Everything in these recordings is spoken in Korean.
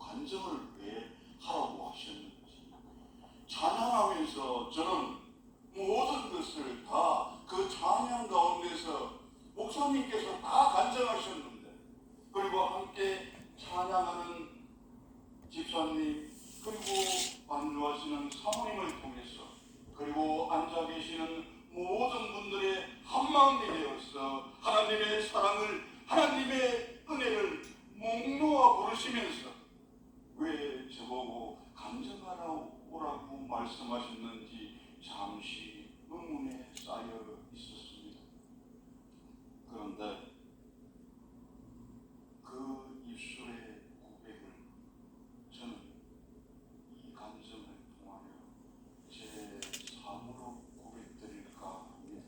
간증을 왜 하라고 하셨는지, 찬양하면서 저는 모든 것을 다 그 찬양 가운데서 목사님께서 다 간증하셨는데, 그리고 함께 찬양하는 집사님, 그리고 반주하시는 사모님을 통해서, 그리고 앉아 계시는 모든 분들의 한마음이 되어서 하나님의 사랑을, 하나님의 은혜를 목 놓아 부르시면서 왜 저보고 간증하라고 말씀하셨는지 잠시 의문에 쌓여 있었습니다. 그런데 그 입술의 고백을 저는 이 간증을 통하여 제 삶으로 고백드릴까 합니다.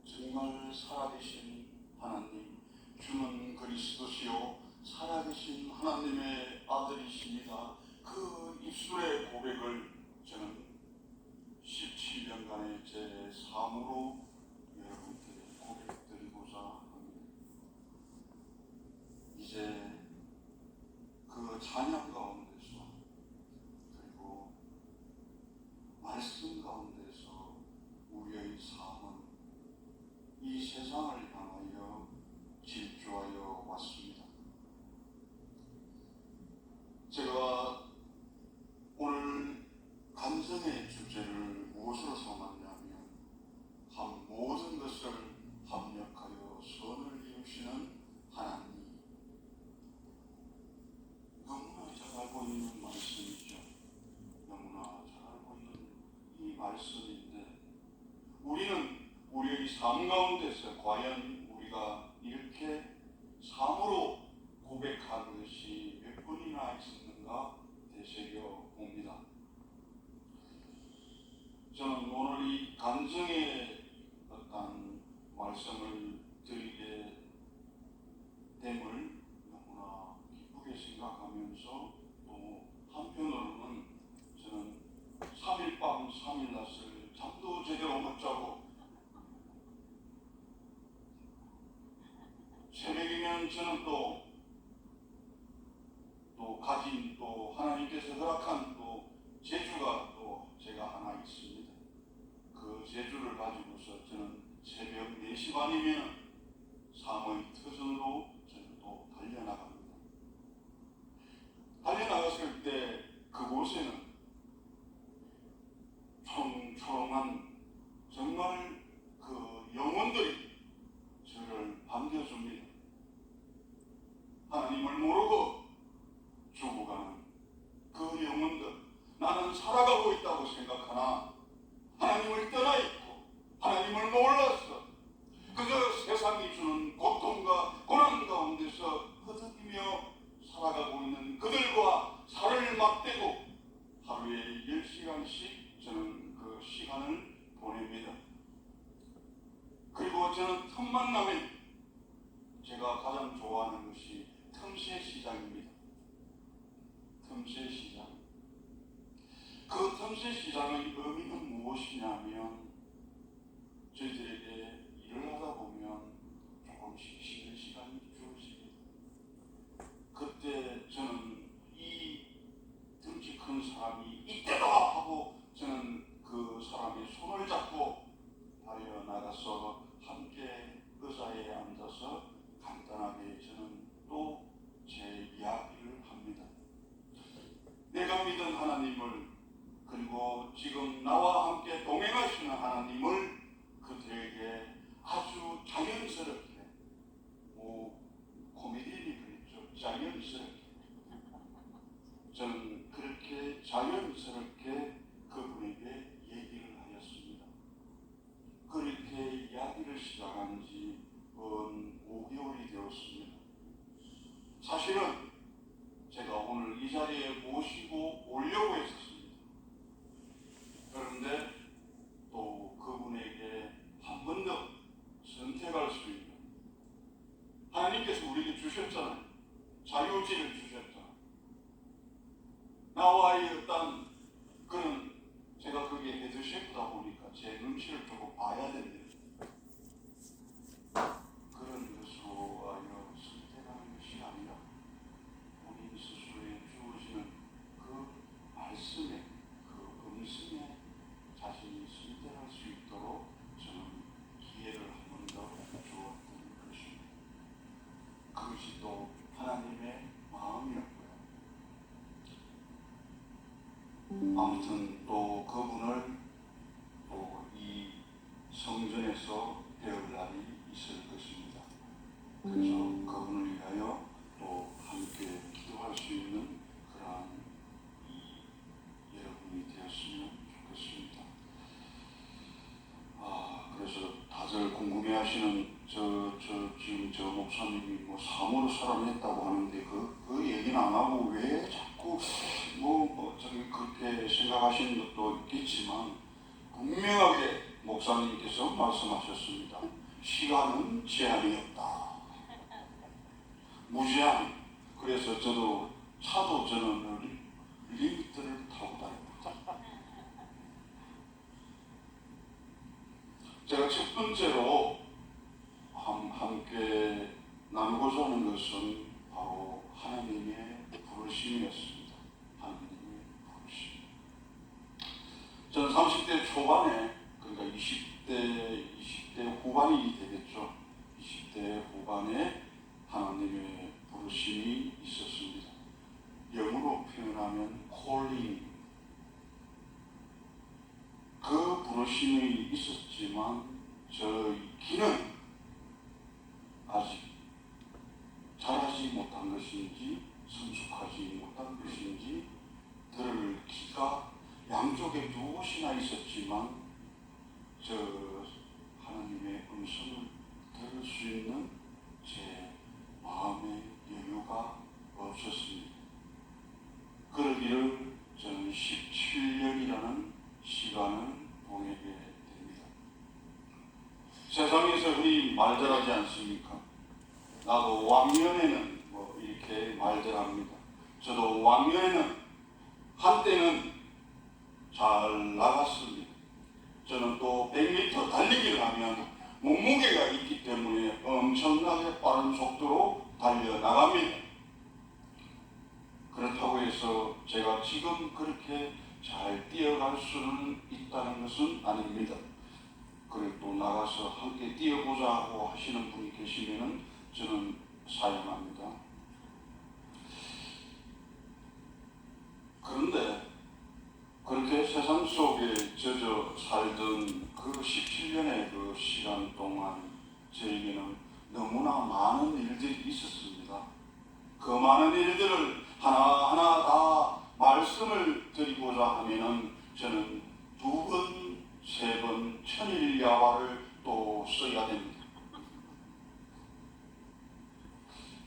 정말 살아계신 하나님, 주는 그리스도시요 살아계신 하나님의 아들이십니다. 그 입술의 고백을 저는 17년간의 제 삶으로 여러분께 고백드리고자 합니다. 이제 그 찬양 가운데서, 그리고 말씀 가운데서 우리의 삶은 이 세상을 향하여 질주하여 왔습니다. 제가 오늘 간증의 주제를 무엇으로 삼았냐면, 모든 것을 합력하여 선을 이루시는 하나님. 너무나 잘 알고 있는 말씀이죠. 너무나 잘 알고 있는 이 말씀인데, 우리는 우리의 삶 가운데서 과연 우리가 이렇게 삶으로 고백하는 것이 몇 번이나 있었는가 되새겨 봅니다. 저는 오늘 이 간증의 어떤 말씀을 드리게 됨을 너무나 기쁘게 생각하면서, 또 한편으로는 저는 3일 밤 3일 낮을 잠도 제대로 못 자고, 새벽이면 저는 또 가진 또 하나님께서 허락한 또 재주가 또 제가 하나 있습니다. 그 재주를 가지고서 저는 새벽 4시 반이면 상의 터전으로 저는 또 달려나갑니다. 달려나갔을 때 그곳에는 초롱초롱한 정말 그 영혼들이 저를 반겨줍니다. 하나님을 모르고 죽어가는 그 영혼들, 나는 살아가고 있다고 생각하나 하나님을 떠나 있고 하나님을 몰라서 그저 세상이 주는 고통과 고난 가운데서 허덕이며 살아가고 있는 그들과 살을 맞대고 하루에 10시간씩 저는 그 시간을 보냅니다. 그리고 저는 틈만 나면 제가 가장 좋아하는 것이 틈새 시장입니다. 틈새 시장. 그 틈새 시장의 의미는 무엇이냐면, 저희들에게 일을 하다 보면 조금씩 쉬는 시간이 주어집니다. 그때 저는 이 덩치 큰 사람이 이때다 하고 저는 그 사람의 손을 잡고 달려 나가서 함께 의자에 앉아서 간단하게 저는 또 제 이야기를 합니다. 내가 믿은 하나님을, 그리고 지금 나와 함께 동행하시는 하나님을 그들에게 아주 자연스럽게, 코미디언이 그랬죠. 자연스럽게. 저는 그렇게 자연스럽게 그분에게 얘기를 하였습니다. 그렇게 이야기를 시작한 지 5개월이 되었습니다. 사실은 제가 오늘 이 자리에 모시고 오려고 했었습니다. 그런데 또 그분에게 한 번 더 선택할 수 있는, 하나님께서 우리에게 주셨잖아요. 자유지를 주셨잖아요. 나와의 어떤 그런, 제가 그게 헤드셰프다 보니까 제 눈치를 조금 봐야 됩니다. 그런 것으로 하여 선택하는 것이 아무튼 또 그분을 또 이 성전에서 배울 날이 있을 것입니다. 그래서 그분을 위하여 또 함께 기도할 수 있는 그러한 여러분이 되었으면 좋겠습니다. 그래서 다들 궁금해하시는 지금 저 목사님이 뭐 사모로 살아냈다고 하는데 그 얘기는 안 하고 왜 자꾸 저기 그렇게 생각하시는 것도 있겠지만 분명하게 목사님께서 말씀하셨습니다. 시간은 제한이 없다. 무제한. 그래서 저도 저는 리미트를 타고 다닙니다. 제가 첫 번째로 함께 나누고자 하는 것은 바로 하나님의 부르심이었습니다. 하나님의 부르심. 저는 30대 초반에, 그러니까 20대 후반이 되겠죠. 20대 후반에 하나님의 부르심이 있었습니다. 영어로 표현하면 calling. 그 부르심이 있었지만 저의 길은 아직 잘하지 못한 것인지 성숙하지 못한 것인지 들을 귀가 양쪽에 무엇이나 있었지만 저 하나님의 음성을 들을 수 있는 제 마음의 여유가 없었습니다. 그러기를 저는 17년이라는 시간을 보내게 됩니다. 세상에서 흔히 말들하지 않습니까? 나도 왕년에는 이렇게 말들합니다. 저도 왕년에는 한때는 잘 나갔습니다. 저는 또 100m 달리기를 하면 몸무게가 있기 때문에 엄청나게 빠른 속도로 달려나갑니다. 그렇다고 해서 제가 지금 그렇게 잘 뛰어갈 수는 있다는 것은 아닙니다. 그리고 또 나가서 함께 뛰어보자고 하시는 분이 계시면 저는 사양합니다. 그런데 그렇게 세상 속에 젖어 살던 그 17년의 그 시간 동안 저에게는 너무나 많은 일들이 있었습니다. 그 많은 일들을 하나하나 다 말씀을 드리고자 하면은 저는 2번, 3번 천일야화를 또 써야 됩니다.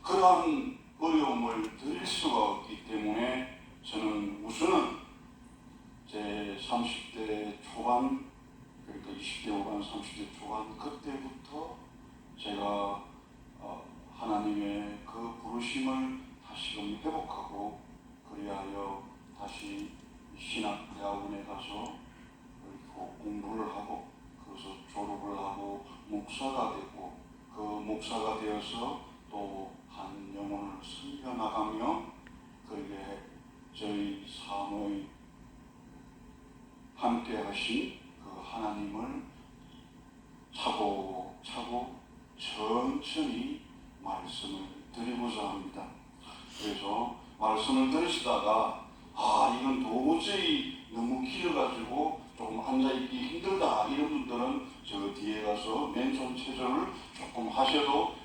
그러한 어려움을 드릴 수가 없기 때문에 저는 우선은 제 30대 초반, 그러니까 20대 후반, 30대 초반 그때부터 제가 하나님의 그 부르심을 다시금 회복하고 그리하여 다시 신학대학원에 가서 공부를 하고 그래서 졸업을 하고 목사가 되고 그 목사가 되어서 또 한 영혼을 섬겨나가며 그렇게 저희 삶의 함께 하신 그 하나님을 차곡차곡 천천히 말씀을 드리고자 합니다. 그래서 말씀을 들으시다가 이건 도저히 너무 길어가지고 조금 앉아있기 힘들다 이런 분들은 저 뒤에 가서 맨손 체조를 조금 하셔도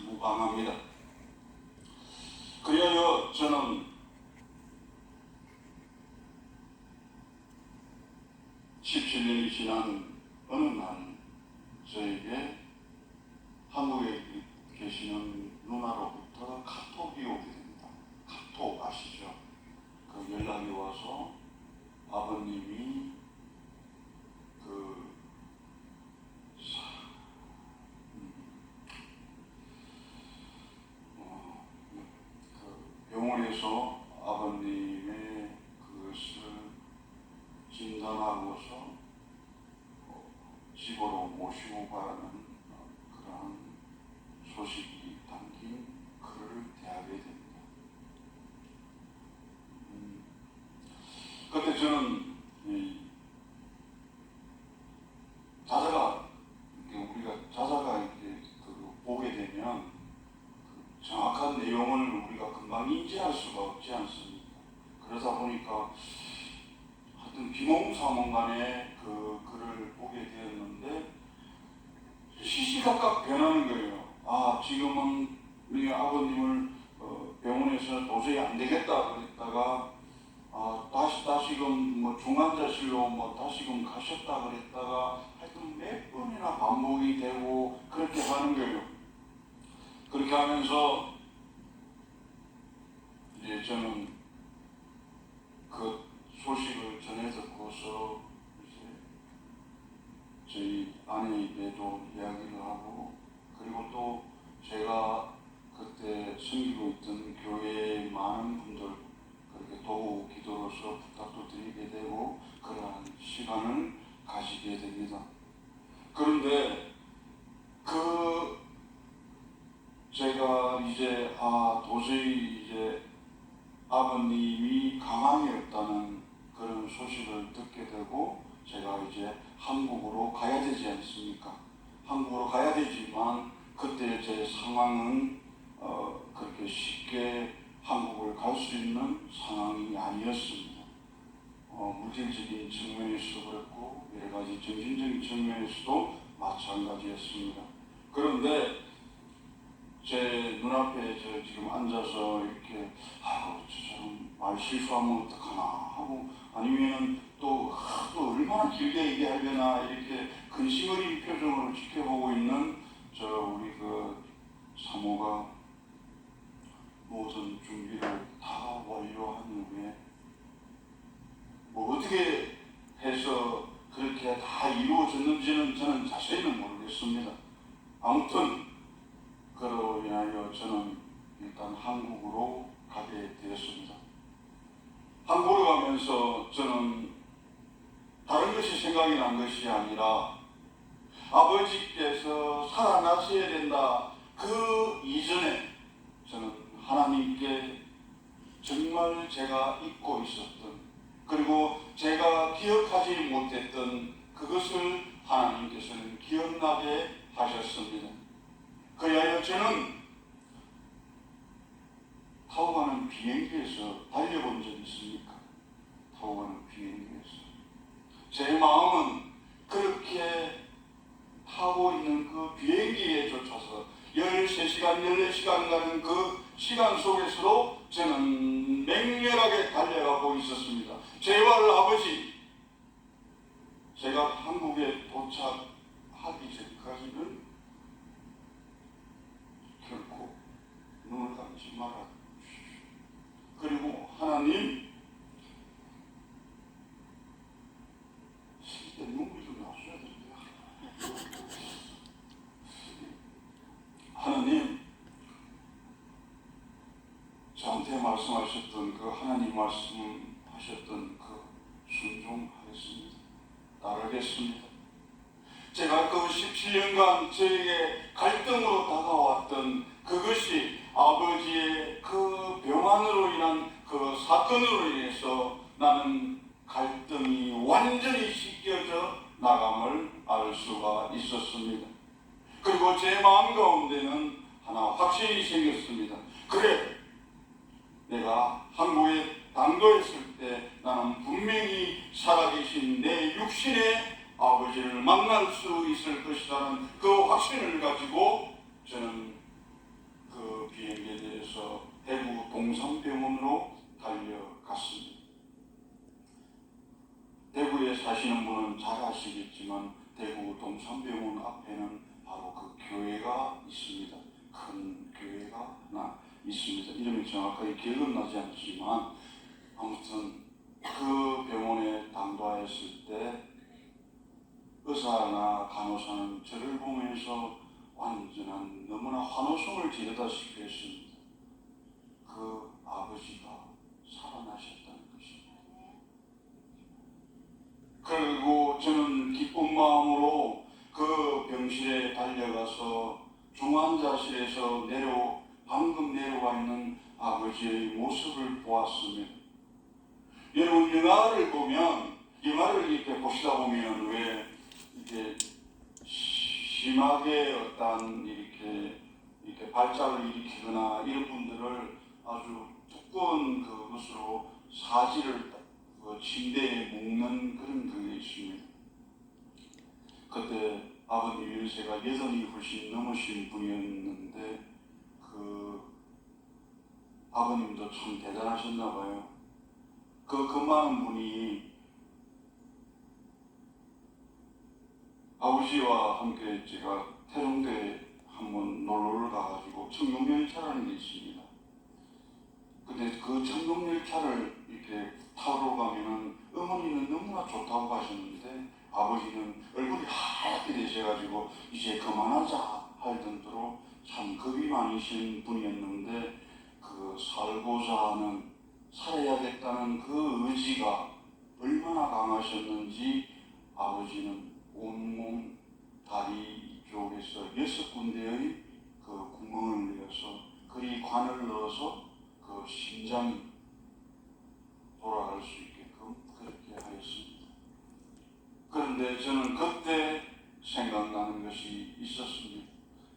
무방합니다. 그리하여 저는 17년이 지난 어느 날 저에게 한국에 계시는 누나로부터 카톡이 오게 됩니다. 카톡 아시죠? 그 연락이 와서 아버님이 그 병원에서 아버님의 그것을 진단하고서 집으로 모시고 가는 그러한 소식이 담긴 글을 대하게 됩니다. 그때 저는 자다가 이렇게 보게 되면 정확한 내용을 우리가 금방 인지할 수가 없지 않습니까? 그러다 보니까 지금은 우리 아버님을 병원에서 도저히 안 되겠다 그랬다가 다시금 뭐 중환자실로 다시금 가셨다 그랬다가 하여튼 몇 번이나 반복이 되고 그렇게 하는 거예요. 그렇게 하면서 이제 저는 그 소식을 전해 듣고서 이제 저희 아내에게도 이야기를 하고, 그리고 또 제가 그때 섬기고 있던 교회의 많은 분들 그렇게 도우 기도로서 부탁도 드리게 되고 그러한 시간을 가지게 됩니다. 그런데 제가 이제 도저히 이제 아버님이 가망이 없다는 그런 소식을 듣게 되고 제가 이제 한국으로 가야 되지 않습니까? 한국으로 가야 되지만 그때 제 상황은 그렇게 쉽게 한국을 갈 수 있는 상황이 아니었습니다. 물질적인 측면에서도 그렇고 여러 가지 정신적인 측면에서도 마찬가지였습니다. 그런데 제 눈앞에 지금 앉아서 이렇게 저처럼 말 실수하면 어떡하나 하고, 아니면은 또 얼마나 길게 얘기하려나 이렇게 근심 어린 표정으로 지켜보고 있는 우리 사모가 모든 준비를 다 완료한 후에 어떻게 해서 그렇게 다 이루어졌는지는 저는 자세히는 모르겠습니다. 아무튼 그로 인하여 저는 일단 한국으로 가게 되었습니다. 한국으로 가면서 저는 다른 것이 생각이 난 것이 아니라 아버지께서 살아나셔야 된다. 그 이전에 저는 하나님께 정말 제가 잊고 있었던, 그리고 제가 기억하지 못했던 그것을 하나님께서는 기억나게 하셨습니다. 그리하여 저는 타고 가는 비행기에서 달려본 적 있습니까? 타고 가는 비행기에서 제 마음은 그렇게 타고 있는 그 비행기에 쫓아서 13시간, 14시간 가는 그 시간 속에서도 저는 맹렬하게 달려가고 있었습니다. 제발 아버지, 제가 한국에 도착하기 전까지는 결코 눈을 감지 말아 주십시오. 그리고 하나님, 실제 눈물이 좀 나셔야 되는데, 하나님, 저한테 말씀하셨던 그 하나님 말씀하셨던 그 순종하겠습니다. 따르겠습니다. 제가 그 17년간 저에게 갈등으로 다가왔던 그것이 아버지의 그 병환으로 인한 그 사건으로 인해서 나는 갈등이 완전히 씻겨져 나감을 알 수가 있었습니다. 그리고 제 마음 가운데는 하나 확신이 생겼습니다. 그래, 내가 한국에 당도했을 때 나는 분명히 살아계신 내 육신의 아버지를 만날 수 있을 것이라는 그 확신을 가지고 저는 그 비행기에 대해서 대구 동산병원으로 달려갔습니다. 대구에 사시는 분은 잘 아시겠지만 대구 동산병원 앞에는 바로 그 교회가 있습니다. 큰 교회가 하나 있습니다. 이름이 정확하게 기억은 나지 않지만 아무튼 그 병원에 당도하였을 때 의사나 간호사는 저를 보면서 완전한 너무나 환호성을 지르다시피 했습니다. 그 아버지가 살아나셨다는 것입니다. 그리고 저는 기쁜 마음으로 그 병실에 달려가서 중환자실에서 방금 내려와 있는 아버지의 모습을 보았습니다. 여러분, 영화를 이렇게 보시다 보면 왜 이렇게 심하게 어떤 이렇게 발작을 일으키거나 이런 분들을 아주 두꺼운 그것으로 사지를 침대에 묶는 그런 게 있습니다. 그때 아버님 연세가 80이 훨씬 넘으신 분이었는데 아버님도 참 대단하셨나 봐요. 그 많은 분이 아버지와 함께 제가 태종대에 한번 놀러를 가가지고 청룡열차라는 게 있습니다. 근데 그 청룡열차를 이렇게 타러 가면은 어머니는 너무나 좋다고 가셨는데 아버지는 얼굴이 하얗게 되셔가지고 이제 그만하자 할 정도로 참 겁이 많으신 분이었는데 살고자 하는, 살아야겠다는 그 의지가 얼마나 강하셨는지 아버지는 온몸 다리 쪽에서 6군데의 구멍을 내어서 그리 관을 넣어서 심장이 돌아갈 수 있게끔 그렇게 하였습니다. 그런데 저는 그때 생각나는 것이 있었습니다.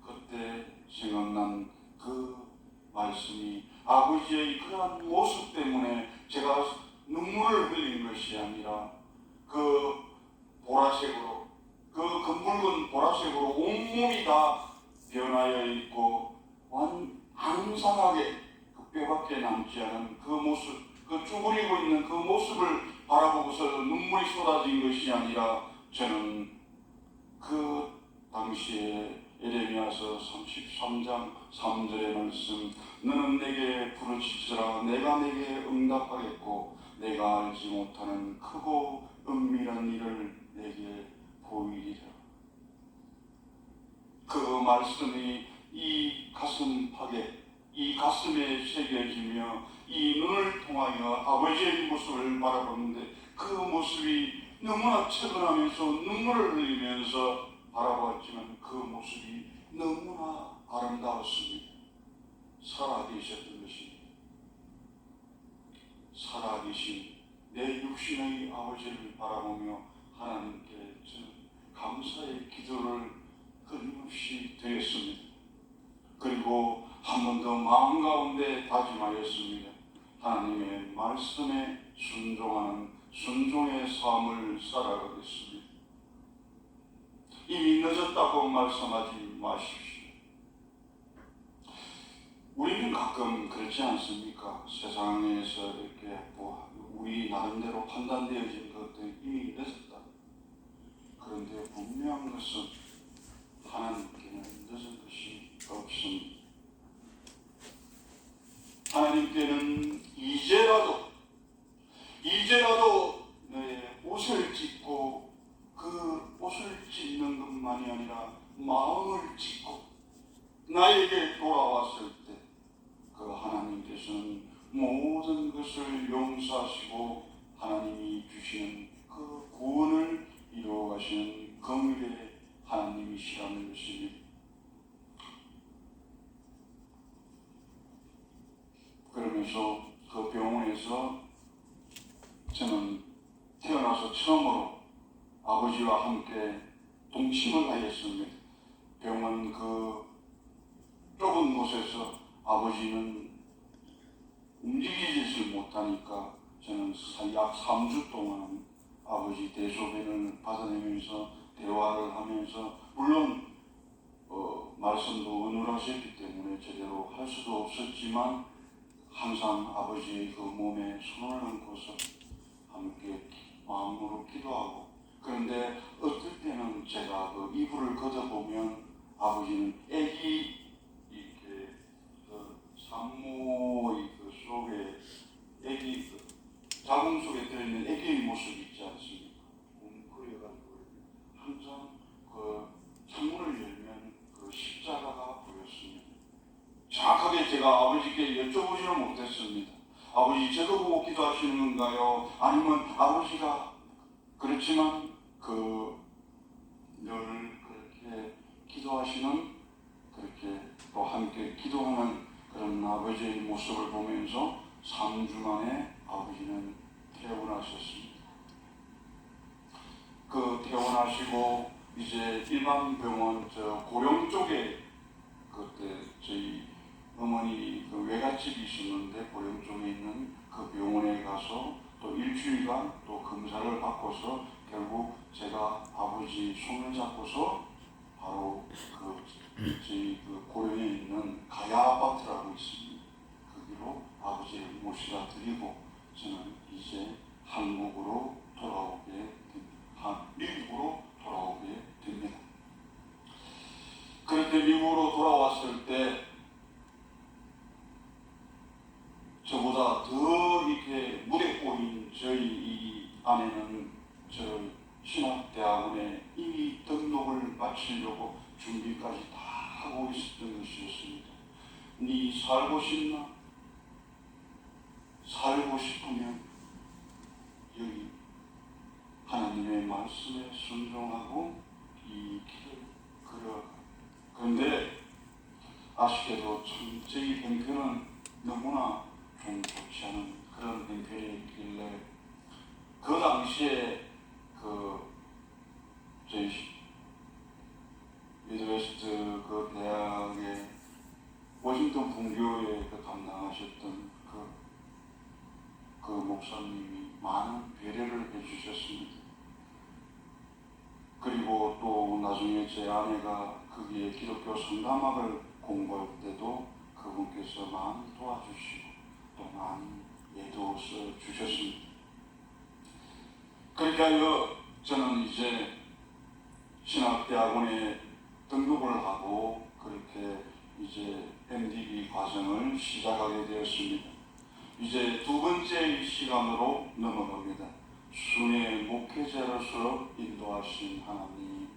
그때 생각난 그 말씀이 아버지의 그러한 모습 때문에 제가 눈물을 흘린 것이 아니라 보라색으로, 검붉은 보라색으로 온몸이 다 변하여 있고 항상하게 뼈밖에 남지 않은 그 모습, 쭈그리고 있는 그 모습을 바라보고서 눈물이 쏟아진 것이 아니라 저는 그 당시에 에레미야서 33장 3절의 말씀, 너는 내게 부르짖으라 내가 내게 응답하겠고 내가 알지 못하는 크고 은밀한 일을 내게 보이리라. 그 말씀이 이 가슴팍에, 이 가슴에 새겨지며 이 눈을 통하여 아버지의 모습을 바라보는데 그 모습이 너무나 측은하면서 눈물을 흘리면서 바라보았지만 그 모습이 너무나 아름다웠습니다. 살아계셨던 것입니다. 살아계신 내 육신의 아버지를 바라보며 하나님께 저는 감사의 기도를 끊임없이 드렸습니다. 그리고 한 번 더 마음 가운데 다짐하였습니다. 하나님의 말씀에 순종하는 순종의 삶을 살아가겠습니다. 이미 늦었다고 말씀하지 마십시오. 우리는 가끔 그렇지 않습니까? 세상에서 이렇게 우리 나름대로 판단되어진 것들이 이미 늦었다. 그런데 분명한 것은 하나님께는 늦은 것이 없습니다. 하나님께는 이제라도 내 옷을 찢고 그 옷을 찢는 것만이 아니라 마음을 찢고 나에게 돌아왔을 때 그 하나님께서는 모든 것을 용서하시고 하나님이 주시는 그 구원을 이루어 가시는 긍휼의 하나님이시라는 것입니다. 그러면서 그 병원에서 저는 태어나서 처음으로 아버지와 함께 동침을 하였습니다. 병원 그 좁은 곳에서 아버지는 움직이지를 못하니까 저는 약 3주 동안 아버지 대소변을 받아내면서 대화를 하면서 물론 말씀도 어눌하셨기 때문에 제대로 할 수도 없었지만 항상 아버지의 그 몸에 손을 얹고서 함께 마음으로 기도하고, 그런데 어떨 때는 제가 그 이불을 걷어보면 아버지는 애기 이렇게 산모의 속에 애기 자궁 속에 들어있는 애기의 모습이 있지 않습니까? 웅크려가지고 항상 창문을 열면 십자가가 보였습니다. 정확하게 제가 아버지께 여쭤보지는 못했습니다. 아버지 저도 보고 기도하시는 건가요? 아니면 아버지가, 그렇지만 늘 그렇게 기도하시는, 그렇게 또 함께 기도하는 그런 아버지의 모습을 보면서 3주 만에 아버지는 퇴원하셨습니다. 퇴원하시고 이제 일반 병원 고령 쪽에 그때 저희 어머니 외갓집이 있었는데 고령 쪽에 있는 그 병원에 가서 또 일주일간 또 검사를 받고서 결국 제가 아버지 손을 잡고서 저희 고려에 있는 가야 아파트라고 있습니다. 거기로 아버지를 모시다 드리고 저는 이제 한국으로 돌아오게 됩니다. 미국으로 돌아오게 됩니다. 그런데 미국으로 돌아왔을 때 저보다 더 이렇게 무대 꼬인 저희 이 아내는 저 신학대학원에 이미 등록을 마치려고 준비까지 다 하고 있었던 것이었습니다. 네 살고 싶나? 살고 싶으면 여기 하나님의 말씀에 순종하고 이 길을 걸어가. 그런데 아쉽게도 참 저희 형편은 너무나 좀 좋지 않은 그런 형편이 있길래 그 당시에 저희 미드웨스트 대학의 워싱턴 분교회 담당하셨던 그 목사님이 많은 배려를 해주셨습니다. 그리고 또 나중에 제 아내가 거기에 기독교 성담학을 공부할 때도 그분께서 많이 도와주시고 또 많이 애도써 주셨습니다. 그러니까 저는 이제 신학대학원에 등록을 하고 그렇게 이제 MDB 과정을 시작하게 되었습니다. 이제 두 번째 시간으로 넘어갑니다. 순회 목회자로서 인도하신 하나님.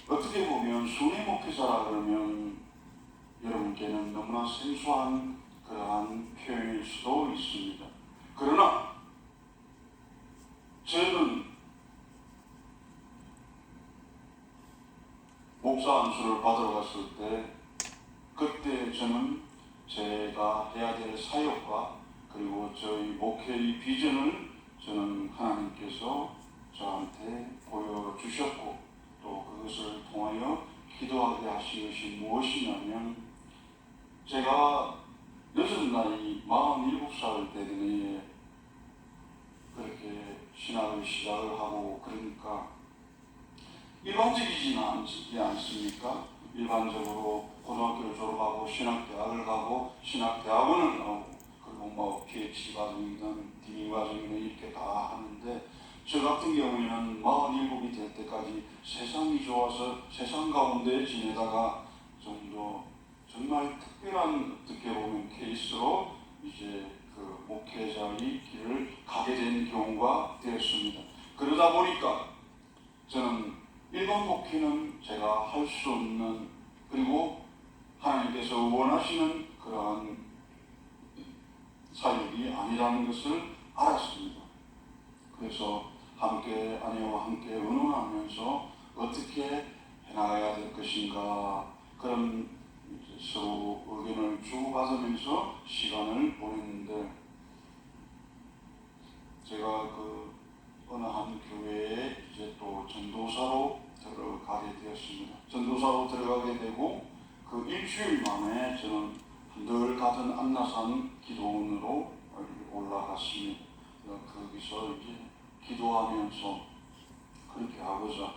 어떻게 보면 순회 목회자라 그러면 여러분께는 너무나 생소한 그러한 표현일 수도 있습니다. 그러나 저는 목사 안수를 받으러 갔을 때 그때 저는 제가 해야 될 사역과 그리고 저희 목회의 비전을 저는 하나님께서 저한테 보여주셨고 또 그것을 통하여 기도하게 하신 것이 무엇이냐면 제가 늦은 나이 47살 되던 해에 그렇게 신학을 시작을 하고 그러니까 일반적이지는 않지 않습니까? 일반적으로 고등학교를 졸업하고 신학대학을 가고 신학대학원을 나오고 그리고 뭐 PhD 과정이든 DE 과정이든 이렇게 다 하는데 저 같은 경우에는 47이 될 때까지 세상이 좋아서 세상 가운데 지내다가 정도 정말 특별한 어떻게 보면 케이스로 이제 그 목회자의 길을 가게 된 경우가 되었습니다. 그러다 보니까 저는 일반 목회는 제가 할 수 없는 그리고 하나님께서 원하시는 그러한 사역이 아니라는 것을 알았습니다. 그래서 함께 아내와 함께 의논하면서 어떻게 해나가야 될 것인가 그런 서로 의견을 주고받으면서 시간을 보냈는데 제가 어느 한 교회에 이제 또 전도사로 들어가게 되었습니다. 전도사로 들어가게 되고 그 일주일 만에 저는 늘 가던 안나산 기도원으로 올라갔습니다. 거기서 이제 기도하면서 그렇게 하고자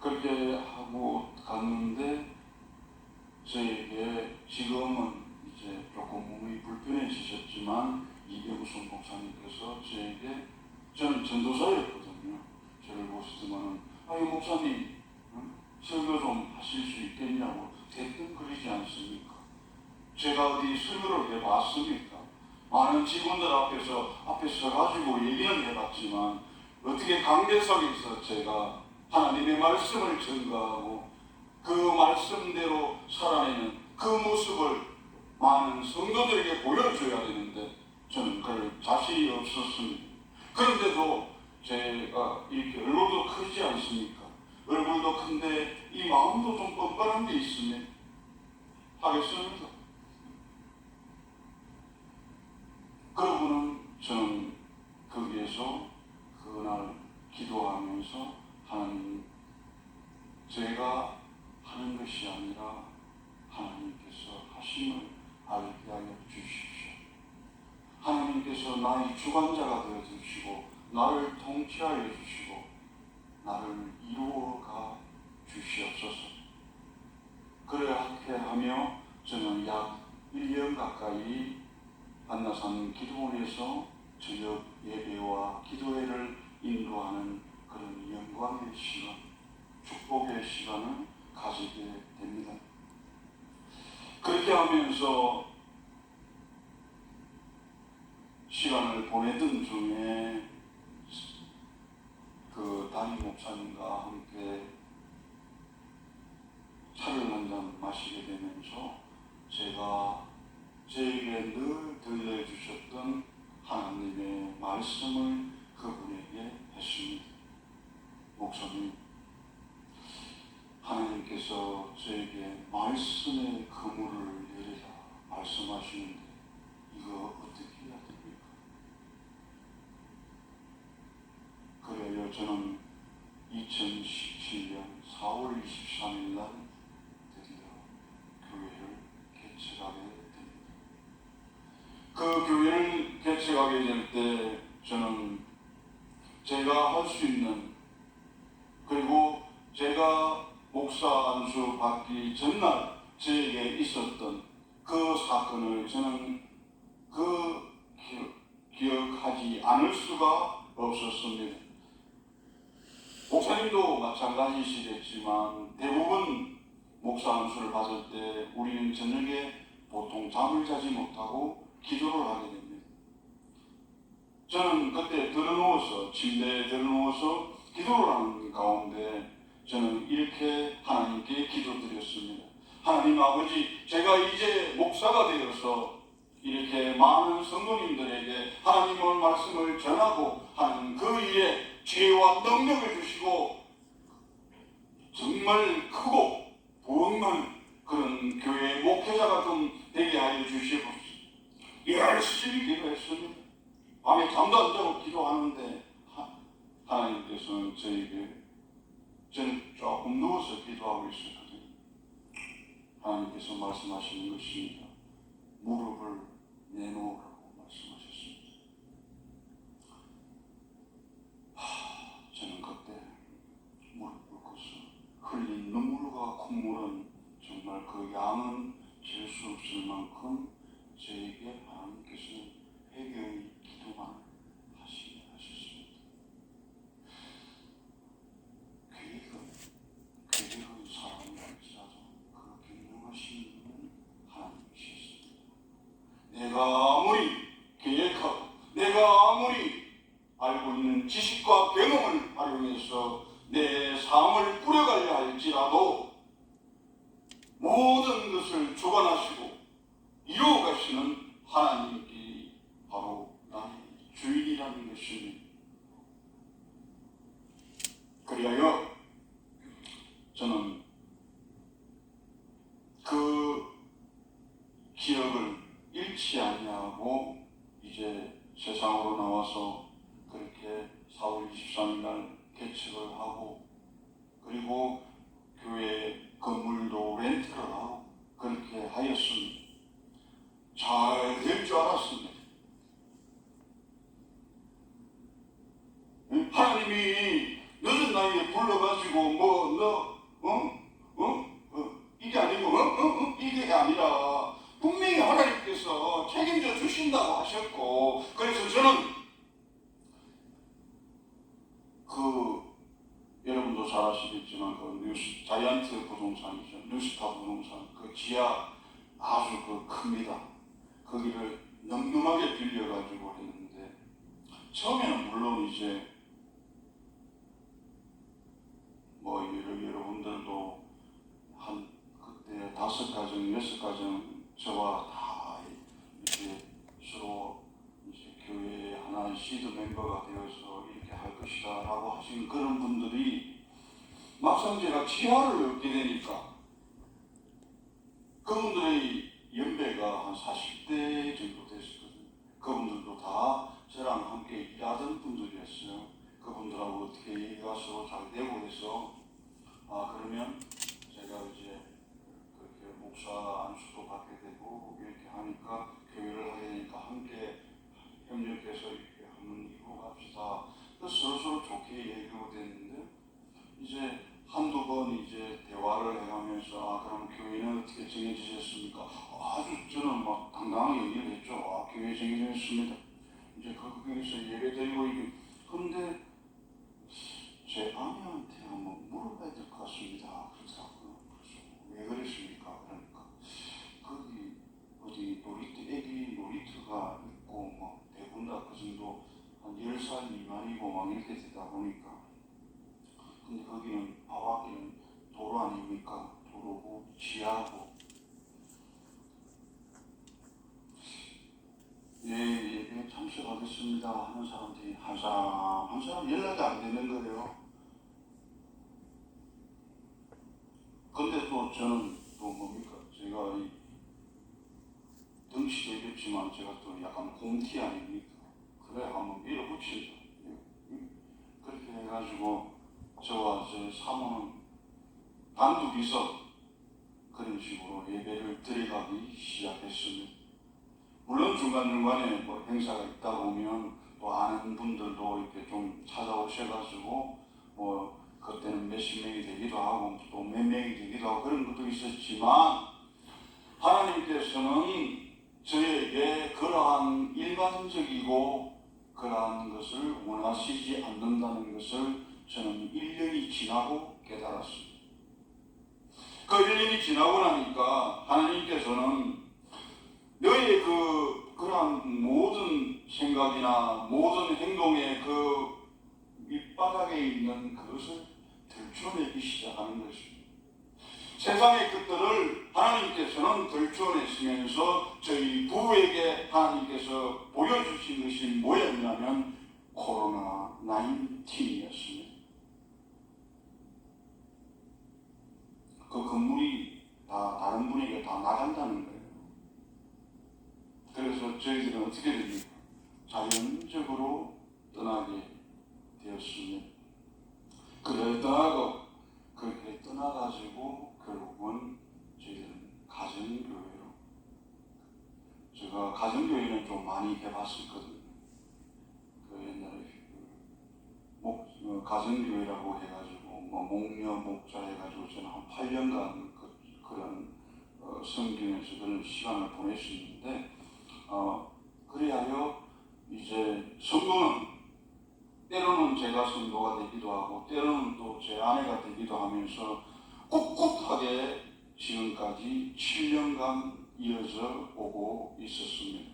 그렇게 하고 갔는데 저에게 지금은 이제 조금 몸이 불편해지셨지만 이병순 목사님께서 저에게 저는 전도사였거든요. 저를 보시더만은 이 목사님 설교 좀 하실 수 있겠냐고 대뜸 그러지 않습니까? 제가 어디 설교를 해봤습니까? 많은 직원들 앞에 서가지고 얘기는 해봤지만 어떻게 강대석에서 제가 하나님의 말씀을 전가하고 그 말씀대로 살아내는 그 모습을 많은 성도들에게 보여줘야 되는데 저는 그럴 자신이 없었습니다. 그런데도 제가 이렇게 얼굴도 크지 않습니까? 얼굴도 큰데 이 마음도 좀 뻔뻔한 게 있으면 하겠습니다. 그러고는 저는 거기에서 그날 기도하면서 하나님 제가 하는 것이 아니라 하나님께서 하심을 알게 하여 주십시오. 하나님께서 나의 주관자가 되어 주시고 나를 통치하여 주시고 나를 이루어가 주시옵소서. 하며 저는 약 1년 가까이 안나산 기도원에서 저녁 예배와 기도회를 인도하는 그런 영광의 시간, 축복의 시간을 가지게 됩니다. 그렇게 하면서 시간을 보내던 중에 그 담임 목사님과 함께 차를 한잔 마시게 되면서 제가 저에게 늘 들려주셨던 하나님의 말씀을 그분에게 했습니다. 목사님, 하나님께서 저에게 말씀의 그물을 내리라 말씀하시는데 이거 어떻게 해야 됩니까? 그래요, 저는 2017년 4월 23일 날 드디어 교회를 개척하게 됩니다. 그 교회를 개척하게 될 때 저는 제가 할 수 있는, 그리고 제가 목사 안수 받기 전날 저에게 있었던 그 사건을 저는 기억하지 않을 수가 없었습니다. 목사님도 마찬가지시겠지만 대부분 목사 안수를 받을 때 우리는 저녁에 보통 잠을 자지 못하고 기도를 하게 됩니다. 저는 그때 침대에 들어누워서 기도를 하는 가운데 저는 이렇게 하나님께 기도드렸습니다. 하나님 아버지, 제가 이제 목사가 되어서 이렇게 많은 성도님들에게 하나님의 말씀을 전하고 하는 그 일에 지혜와 능력을 주시고 정말 크고 부흥한 그런 교회 목회자가 좀 되게 하여 주시옵소서. 열심히 기도했습니다. 밤에 잠도 안 자고 기도하는데 하나님께서는 저는 조금 누워서 기도하고 있었거든요. 하나님께서 말씀하시는 것입니다. 무릎을 내놓으라고 말씀하셨습니다. 저는 그때 무릎을 꿇고서 흘린 눈물과 콧물은 정말 그 양은 잴 수 없을 만큼 저에게 하나님께서 회개의 기도만 하셨습니다. 계획은 사람이 할지라도 그 경영하시는 분은 하나님이셨습니다. 내가 아무리 계획하고 내가 아무리 알고 있는 지식과 경험을 활용해서 내 삶을 꾸려가려 할지라도 모든 것을 주관하시고 이루어가시는 하나님이 바로 나의 주인이라는 것입니다. 그리하여 저는 그 기억을 잃지 아니하고 이제 세상으로 나와서 그렇게 4월 23일 날 개척을 하고 그리고 교회 건물도 렌트를 하고 그렇게 하였습니다. 잘 될 줄 알았습니다. 하나님이 늦은 나이에 불러가지고 이게 아니고 이게 아니라 분명히 하나님께서 책임져 주신다고 하셨고, 그래서 저는 여러분도 잘 아시겠지만 자이언트 부동산이죠. 뉴스타 부동산 그 지하 아주 큽니다. 거기를 늠름하게 빌려가지고 했는데 처음에는 물론 이제 여러분들도 한 그때 5가정, 6가정 저와 다 이제 서로 이제 교회의 하나의 시드 멤버가 되어서 이렇게 할 것이다 라고 하신 그런 분들이 막상 제가 지하를 얻게 되니까 그분들의 연배가 한 40대 정도 됐었거든요. 그분들도 다 저랑 함께 일하던 분들이었어요. 그분들하고 어떻게 얘기가 서로 잘 되고 해서 그러면 제가 이제 그렇게 목사 안수도 받게 되고 이렇게 하니까 교회를 하게 되니까 함께 협력해서 이렇게 한번 이루어 갑시다. 서로 좋게 얘기가 됐는데 이제 한두 번 이제 대화를 해가면서 그럼 교회는 어떻게 정해지셨습니까? 아주 저는 막 당당하게 얘기를 했죠. 교회 정해졌습니다. 이제 거기서 예배드리고 이게. 그런데 제 아내한테 한번 물어봐야 될 것 같습니다. 그렇더라고요. 그래서 왜 그랬습니까? 그러니까 거기 어디 애기 놀이터가 있고 뭐 대부분 다 그 정도 한 10살 미만이고 막 이렇게 되다 보니까, 근데 거기는 바깥에는 도로 아닙니까? 도로고 지하고. 예배에 참석하겠습니다 하는 사람들이 한 사람 연락이 안 되는 거예요. 근데 또 저는 또 뭡니까? 제가 덩치도 이랬지만 제가 또 약간 공티 아닙니까? 그래 한번 밀어붙이죠. 그렇게 해가지고 저와 저 사모는 단둘이서 그런 식으로 예배를 드려가기 시작했습니다. 물론 중간중간에 뭐 행사가 있다 보면 또 아는 분들도 이렇게 좀 찾아오셔가지고 뭐 그때는 몇십 명이 되기도 하고 또 몇 명이 되기도 하고 그런 것도 있었지만, 하나님께서는 저에게 그러한 일반적이고 그러한 것을 원하시지 않는다는 것을 저는 1년이 지나고 깨달았습니다. 그 1년이 지나고 나니까 하나님께서는 너의 그러한 모든 생각이나 모든 행동의 그 밑바닥에 있는 그것을 들춰내기 시작하는 것입니다. 세상의 것들을 하나님께서는 들춰내시면서 저희 부부에게 하나님께서 보여주신 것이 뭐였냐면 코로나 19이었습니다. 그 건물이 다 다른 분에게 다 나간다는 거예요. 그래서 저희들은 어떻게 됩니까? 자연적으로 떠나게 되었습니다. 그렇게 떠나가지고 결국은 저희들은 가정교회로, 제가 가정교회는 좀 많이 해봤었거든요. 그 옛날에 가정교회라고 해가지고 목녀 목자 해가지고 저는 한 8년간 그런 성경에서 그런 시간을 보냈었는데, 그리하여 이제 성도는 때로는 제가 성도가 되기도 하고 때로는 또 제 아내가 되기도 하면서 꿋꿋하게 지금까지 7년간 이어져 오고 있었습니다.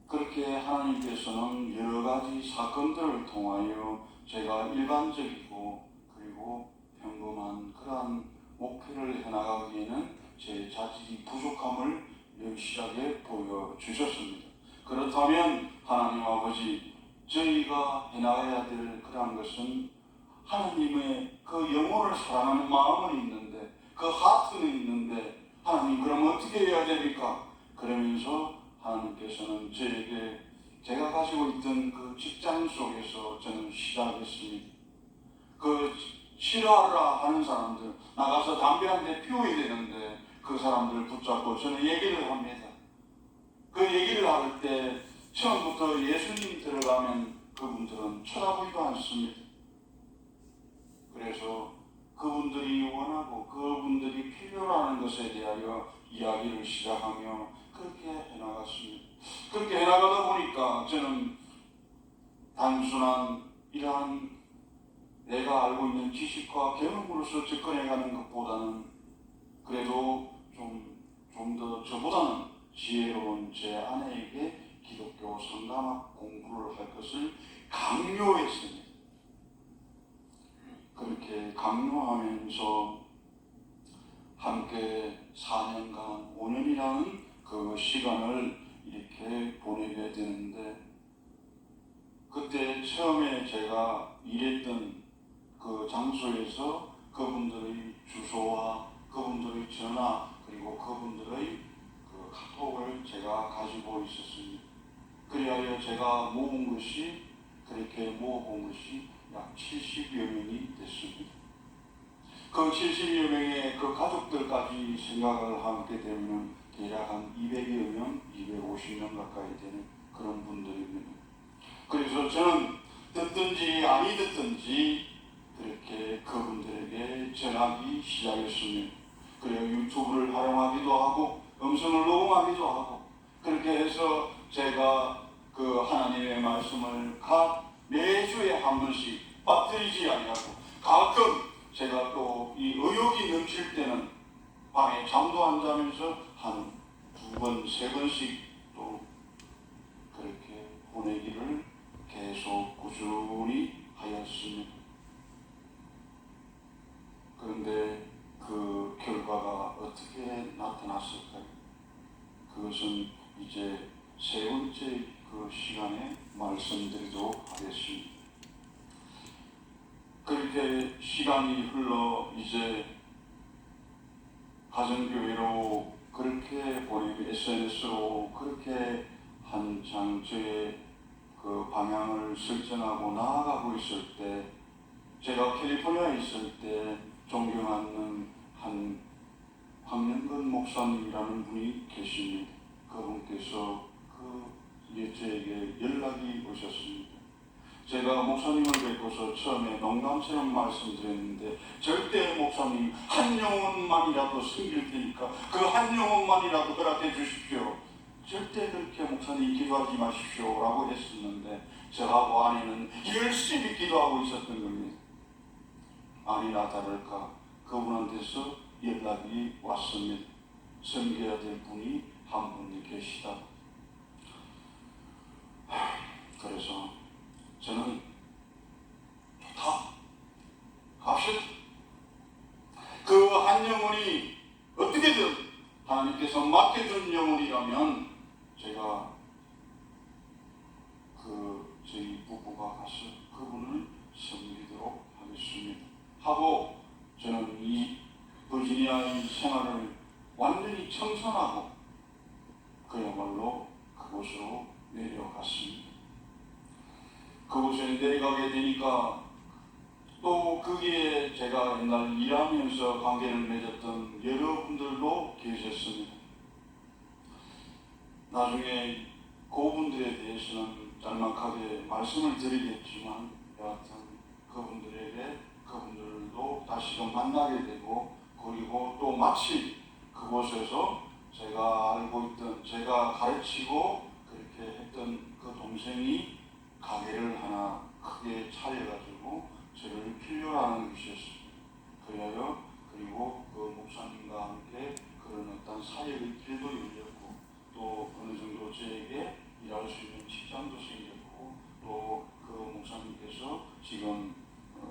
그렇게 하나님께서는 여러 가지 사건들을 통하여 제가 일반적이고 그리고 평범한 그러한 목표를 해나가기에는 제 자질이 부족함을 시작에 보여주셨습니다. 그렇다면 하나님 아버지, 저희가 해나가야 될 그러한 것은 하나님의 그 영혼을 사랑하는 마음은 있는데, 그 하트는 있는데, 하나님 그럼 어떻게 해야 됩니까? 그러면서 하나님께서는 저에게 제가 가지고 있던 그 직장 속에서 저는 시작했습니다. 그 싫어하라 하는 사람들, 나가서 담배 한 대 피워야 되는데 그 사람들을 붙잡고 저는 얘기를 합니다. 그 얘기를 할 때 처음부터 예수님 들어가면 그분들은 쳐다보지도 않습니다. 그래서 그분들이 원하고 그분들이 필요로 하는 것에 대하여 이야기를 시작하며 그렇게 해나갔습니다. 그렇게 해나가다 보니까 저는 단순한 이러한 내가 알고 있는 지식과 경험으로서 접근해가는 것보다는 그래도 좀 더 저보다는 지혜로운 제 아내에게 기독교 상담학 공부를 할 것을 강요했습니다. 그렇게 강요하면서 함께 4년간 5년이라는 그 시간을 이렇게 보내게 되는데, 그때 처음에 제가 일했던 그 장소에서 그분들의 주소와 그분들의 전화 그리고 그분들의 그 카톡을 제가 가지고 있었습니다. 그리하여 제가 모은 것이, 그렇게 모아본 것이 약 70여 명이 됐습니다. 그 70여 명의 그 가족들까지 생각을 하게 되면 대략 한 200여 명, 250명 가까이 되는 그런 분들입니다. 그래서 저는 듣든지 아니 듣든지 그렇게 그분들에게 전하기 시작했습니다. 그리고 유튜브를 활용하기도 하고 음성을 녹음하기도 하고 그렇게 해서 제가 그 하나님의 말씀을 각 매주에 한 번씩 빠뜨리지 아니하고 가끔 제가 또 이 의욕이 넘칠 때는 밤에 잠도 안 자면서 한 2번, 3번씩 또 그렇게 보내기를 계속 꾸준히 하였습니다. 그런데 그 결과가 어떻게 나타났을까요? 그것은 이제 3번째 그 시간에 말씀드리도록 하겠습니다. 그렇게 시간이 흘러 이제 가정교회로 그렇게 보내고 SNS로 그렇게 한창 저의 그 방향을 설정하고 나아가고 있을 때 제가 캘리포니아에 있을 때 존경하는 한 황영근 목사님이라는 분이 계십니다. 그분께서 저에게 연락이 오셨습니다. 제가 목사님을 뵙고서 처음에 농담처럼 말씀드렸는데 절대 목사님 한 영혼만이라도 섬길 테니까 그 한 영혼만이라도 허락해 주십시오. 절대 그렇게 목사님 기도하지 마십시오 라고 했었는데 저하고 아내는 열심히 기도하고 있었던 겁니다. 아니나 다를까 그분한테서 연락이 왔습니다. 섬겨야 될 분이 한 분이 계시다. 그래서 저는 좋다. 갑시다. 그 한 영혼이 어떻게든 하나님께서 맡겨준 영혼이라면 제가 저희 부부가 가서 그분을 섬기도록 하겠습니다. 하고 저는 이 버지니아의 생활을 완전히 청산하고 그야말로 그곳으로 내려갔습니다. 그곳에 내려가게 되니까 또 거기에 제가 옛날 일하면서 관계를 맺었던 여러분들도 계셨습니다. 나중에 그분들에 대해서는 짤막하게 말씀을 드리겠지만 여하튼 그분들도 다시금 만나게 되고 그리고 또 마치 그곳에서 제가 알고 있던 제가 가르치고 그렇게 했던 그 동생이 가게를 하나 크게 차려가지고 저를 필요로 하는 것이었습니다. 그리고 그 목사님과 함께 그런 어떤 사역의 길도 열렸고 또 어느 정도 저에게 일할 수 있는 직장도 생겼고 또 그 목사님께서 지금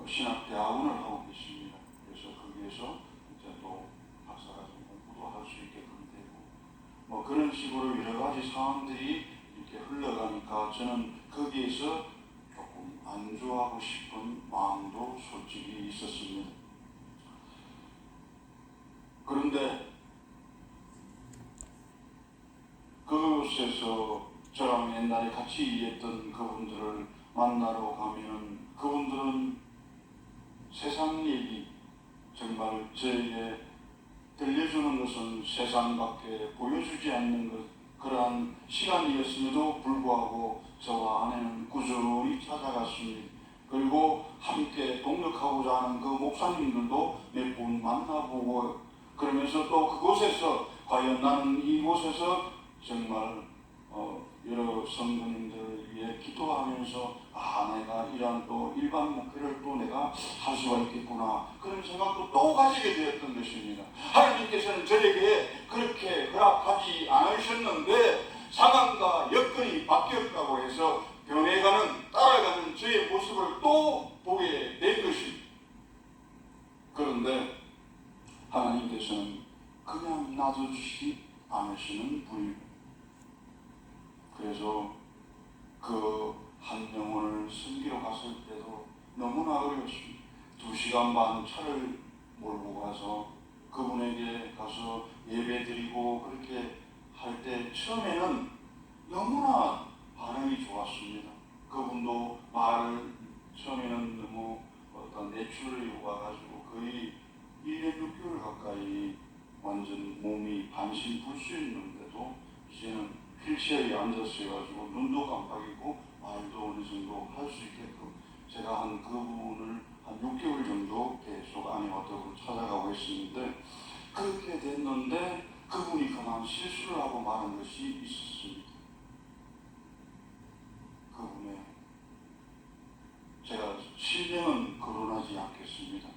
신학대학원을 하고 계십니다. 그래서 거기에서 이제 또 박사과정 공부도 할 수 있게끔 되고 뭐 그런 식으로 여러 가지 상황들이 이렇게 흘러가니까 저는 거기에서 조금 안주하고 싶은 마음도 솔직히 있었습니다. 그런데 그곳에서 저랑 옛날에 같이 일했던 그분들을 만나러 가면 그분들은 세상 얘기 정말 저에게 들려주는 것은 세상밖에 보여주지 않는 것 그러한 시간이었음에도 불구하고 저와 아내는 꾸준히 찾아갔습니다. 그리고 함께 동력하고자 하는 그 목사님들도 몇 분 만나보고 그러면서 또 그곳에서 과연 나는 이곳에서 정말 여러 성도님들을 위해 기도하면서 내가 이러한 또 일반 목회를 또 내가 할 수가 있겠구나 그런 생각도 또 가지게 되었던 것입니다. 하나님께서는 저에게 그렇게 허락하지 않으셨는데 상황과 여건이 바뀌었다고 해서 변해가는 따라가는 저의 모습을 또 보게 된 것입니다. 그런데 하나님께서는 그냥 놔두시지 않으시는 분입니다. 그래서 그 한 영혼을 섬기러 갔을 때도 너무나 어려웠습니다. 2시간 반 차를 몰고 가서 그분에게 가서 예배 드리고 그렇게 할 때 처음에는 너무나 반응이 좋았습니다. 그분도 말을 처음에는 너무 어떤 내추럴이 와가지고 거의 1년 6개월 가까이 완전 몸이 반신불수였는데도 이제는 휠체어에 앉았어가지고 눈도 깜빡이고 말도 어느 정도 할 수 있게끔 제가 그분을 한 6개월 정도 계속 아내와 더불어 찾아가고 있었는데 그렇게 있었는데 그분이 그만 실수를 하고 말한 것이 있었습니다. 그분의 제가 실명은 거론하지 않겠습니다.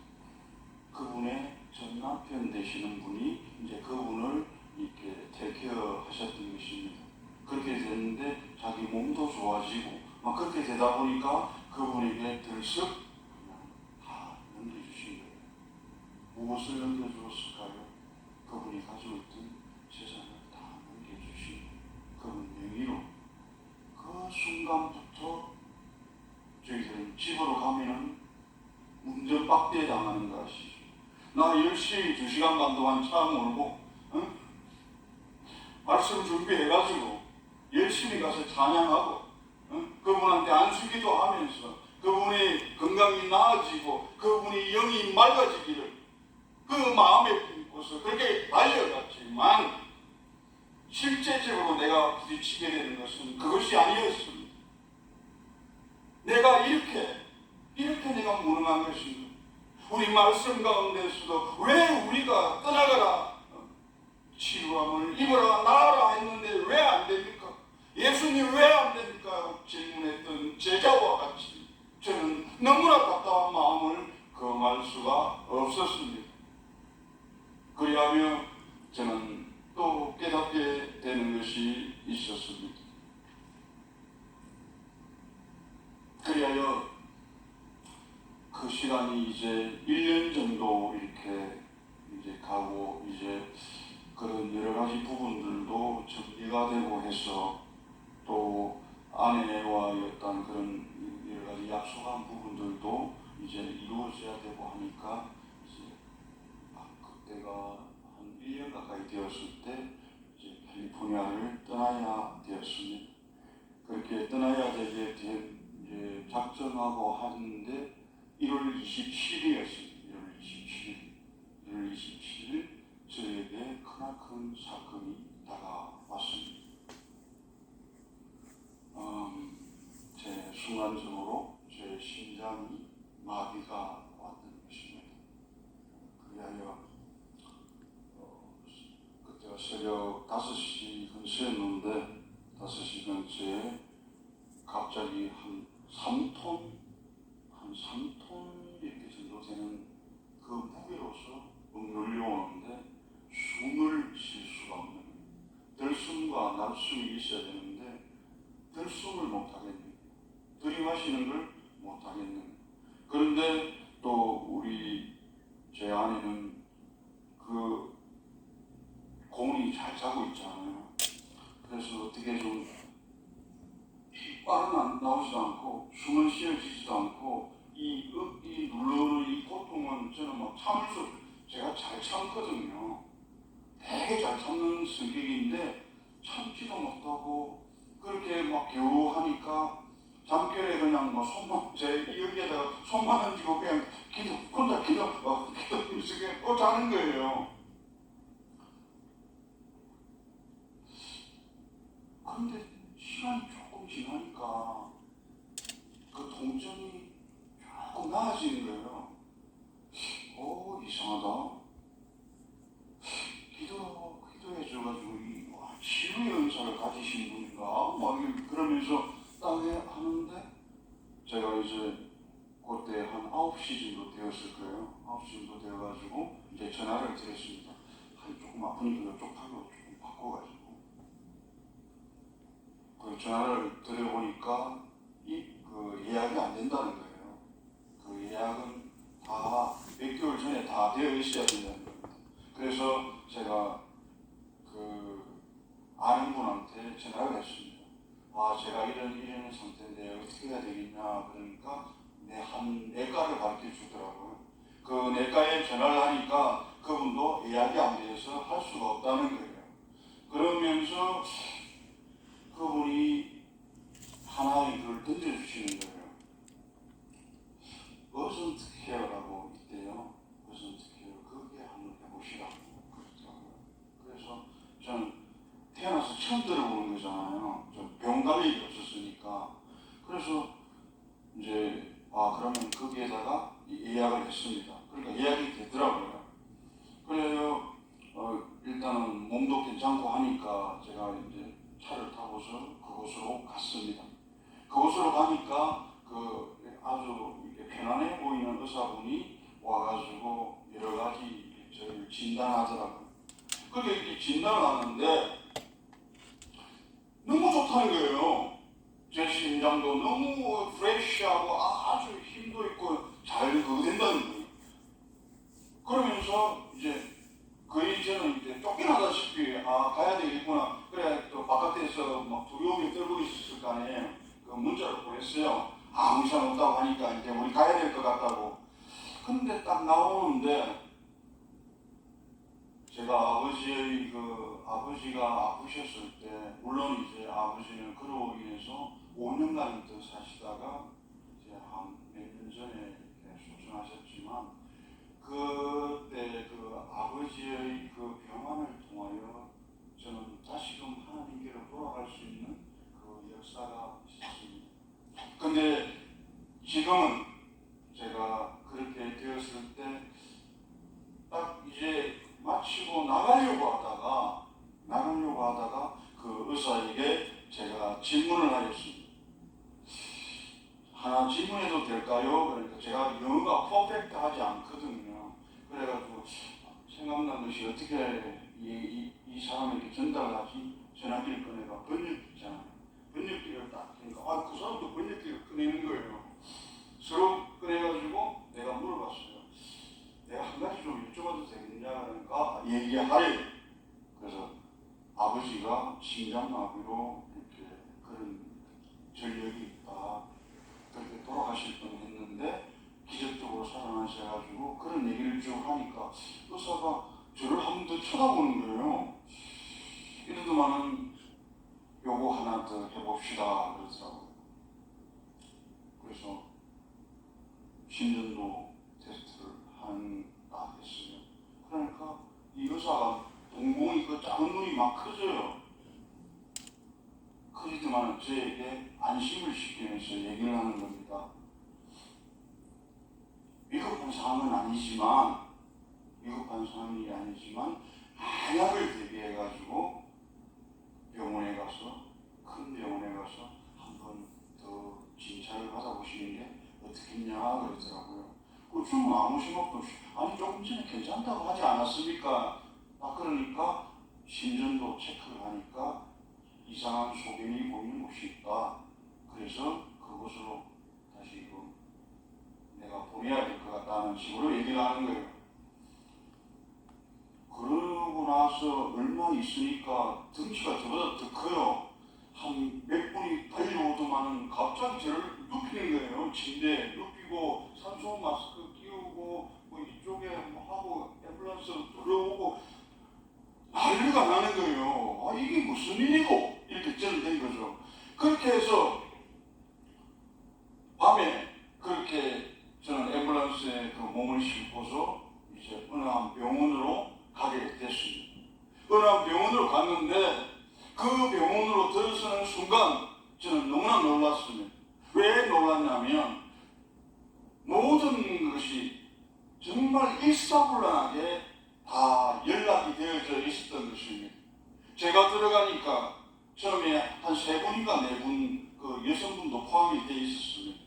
그분의 전 남편 되시는 분이 이제 그분을 이렇게 테이크하셨던 것입니다. 그렇게 됐는데 자기 몸도 좋아지고 막 그렇게 되다 보니까 그분에게 들썩 그냥 다 넘겨주신 거예요. 무엇을 넘겨주었을까요? 그분이 가지고 있던 재산을 다 넘겨주신 그분 명의로. 그 순간부터 저희들은 집으로 가면은 운전박대 당하는 것이 나 열심히 2시간 반 동안 차 몰고 말씀 준비해가지고 열심히 가서 찬양하고 그분한테 안수기도 하면서 그분의 건강이 나아지고 그분의 영이 맑아지기를 그 마음에 품고서 그렇게 달려갔지만 실제적으로 내가 부딪히게 되는 것은 그것이 아니었습니다. 내가 이렇게 내가 무능한 것인가? 우리 말씀 가운데서도 왜 우리가 떠나가라 치유함을 입어라 나아라 했는데 왜 안 됩니까? 예수님 왜 안 됩니까? 질문했던 제자와 같이 저는 너무나 답답한 마음을 금할 수가 없었습니다. 그리하며 저는 또 깨닫게 되는 것이 있었습니다. 그리하여 그 시간이 이제 1년 정도 이렇게 이제 가고 이제 그런 여러 가지 부분들도 정리가 되고 해서 또 아내와의 어떤 그런 여러 가지 약속한 부분들도 이제 이루어져야 되고 하니까 이제 그때가 한 1년 가까이 되었을 때 이제 캘리포니아를 떠나야 되었습니다. 그렇게 떠나야 되게 된 이제 작정하고 하는데 1월 27일이었습니다. 1월 27일 저에게 크나큰 사건이 다가왔습니다. 제 순간적으로 제 심장이 마비가 왔던 것입니다. 그리하여 그때가 새벽 5시 근처였는데 5시 근처에 갑자기 한 3톤 이렇게 정도 되는 그 무게로서 밀려오는데 숨을 쉴 수가 없는 들숨과 날숨이 있어야 되는데 들숨을 못하겠는 들이마시는 걸 못하겠는. 그런데 또 우리 제 아내는 그 공이 잘 자고 있잖아요. 그래서 어떻게 좀 빨은 나오지도 않고 숨은 쉬어지지도 않고 이 누르는 이 고통은 저는 막 참을 수 제가 잘 참거든요. 되게 잘 참는 성격인데 참지도 못하고 그렇게 막 겨우 하니까 잠결에 그냥 뭐 손만 제 여기에다가 손만 얹고 그냥 혼자 기도하면서 그냥 자는 거예요. 그런데 시간이 조금 지나니까 그 통증이 조금 나아지는 거예요. 이상하다. 기도해줘가지고 치유의 은사를 가지신 분인가? 막 그러면서 땅에 하는데 제가 이제 그때 한 9시 정도 되었을 거예요. 9시 정도 되어가지고 이제 전화를 드렸습니다. 조금 아프니까 이쪽 팔로 조금 바꿔가지고 그 전화를 드려보니까 그 예약이 안 된다는 거예요. 그 예약은 다 몇 개월 전에 다 되어 있어야 된다는 겁니다. 그래서 제가 그 아는 분한테 전화를 했습니다. 제가 이런 상태인데 어떻게 해야 되겠냐 그러니까 한 내과를 가르쳐 주더라고요. 그 내과에 전화를 하니까 그분도 예약이 안 돼서 할 수가 없다는 거예요. 그러면서 그분이 하나의 걸 던져주시는 거예요. 어선트 케어라고 있대요. 어선트 케어 그게 한번 해보시라고 그러더라고요. 그래서 저는 태어나서 처음 들어보는 거잖아요. 좀 병감이 없었으니까. 그래서 이제 그러면 거기에다가 예약을 했습니다. 그러니까 예약이 되더라고요. 그래요. 진단하더라고요. 그렇게 이렇게 진단을 하는데 너무 좋다는 거예요. 제 심장도 너무 프레쉬하고 아주 힘도 있고 잘 그거 된다는 거예요. 그러면서 이제 거의 저는 이제 쫓겨나다시피 가야 되겠구나. 그래 또 바깥에서 막 두려움이 떨고 있었을 거 아니에요. 그 문자를 보냈어요. 아무 이상 없다고 하니까 이제 우리 가야 될 것 같다고. 근데 딱 나오는데 제가 아버지가 아프셨을 때 물론 이제 아버지는 그로 인해서 5년간 더 사시다가 이제 한 몇 년 전에 소천하셨지만 그때 그 아버지의 그 병환을 통하여 저는 다시금 하나님께로 돌아갈 수 있는 그 역사가 있었습니다. 근데 지금은 제가 그렇게 되었을 때 딱 이제 마치고 나가려고 하다가 그 의사에게 제가 질문을 하였습니다. 하나 질문해도 될까요? 그러니까 제가 영어가 퍼펙트하지 않거든요. 그래가지고 생각난 것이 어떻게 이 사람에게 전달하지? 전화기를 꺼내가 번역 있잖아요. 번역기를 딱 그러니까 그 사람도 번역기를 꺼내는 거예요. 서로 꺼내가지고 내가 물어봤어요. 내가 한 가지 좀 여쭤봐도 되겠냐? 그러니까 얘기하래. 그래서 아버지가 심장마비로 이렇게 그런 전력이 있다. 그렇게 돌아가실 뻔 했는데 기적적으로 살아나셔가지고 그런 얘기를 쭉 하니까 의사가 저를 한 번 더 쳐다보는 거예요. 이러더만은 요거 하나 더 해봅시다 그러더라고요. 그래서 심전도 테스트를 한다 했어요. 그러니까 이 의사가 동공이 그 작은 눈이 막 커져요. 커지더만 저에게 안심을 시키면서 얘기를 하는 겁니다. 위급한 상황이 아니지만 만약을 대비해가지고 병원에 가서 큰 병원에 가서 한 번 더 진찰을 받아보시는 게 어떻겠냐 그러더라고요. 좀 아무 생각도 없이 아니 조금 전에 괜찮다고 하지 않았습니까? 그러니까 심전도 체크를 하니까 이상한 소변이 보이는 곳이 있다. 그래서 그곳으로 다시 내가 보내야 될 것 같다는 식으로 얘기를 하는 거예요. 그러고 나서 얼마 있으니까 덩치가 저보다 더 커요. 한 몇 분이 달려오더만은 갑자기 저를 눕히는 거예요. 침대에 눕히고 산소 마스크 끼우고 이쪽에 하고 앰뷸런스 들어오고 난리가 나는 거예요. 이게 무슨 일이고 이렇게 저는 된 거죠. 그렇게 해서 밤에 그렇게 저는 앰뷸런스에 그 몸을 싣고서 이제 어느 한 병원으로 가게 됐습니다. 어느 한 병원으로 갔는데 그 병원으로 들어서는 순간 저는 너무나 놀랐습니다. 왜 놀랐냐면 모든 것이 정말 일사불란하게 다 연락이 되어져 있었던 것입니다. 제가 들어가니까 처음에 한 3분인가 4분 그 여성분도 포함이 되어 있었습니다.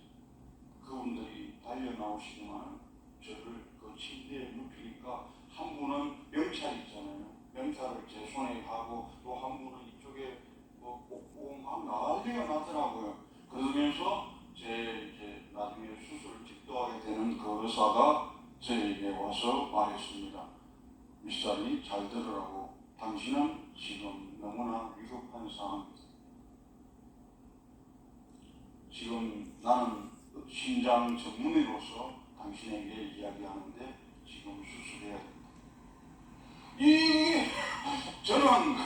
그분들이 달려 나오시더만 저를 그 침대에 눕히니까 한 분은 명찰 있잖아요. 명찰을 제 손에 하고 또 한 분은 이쪽에 꽂고 막 난리가 나더라고요. 그러면서 제 이제 나중에 수술을 집도하게 되는 그 의사가 저에게 와서 말했습니다. 미스터리 잘 들으라고. 당신은 지금 너무나 위급한 상황입니다. 지금 나는 심장 전문의로서 당신에게 이야기하는데 지금 수술해야 됩니다. 저는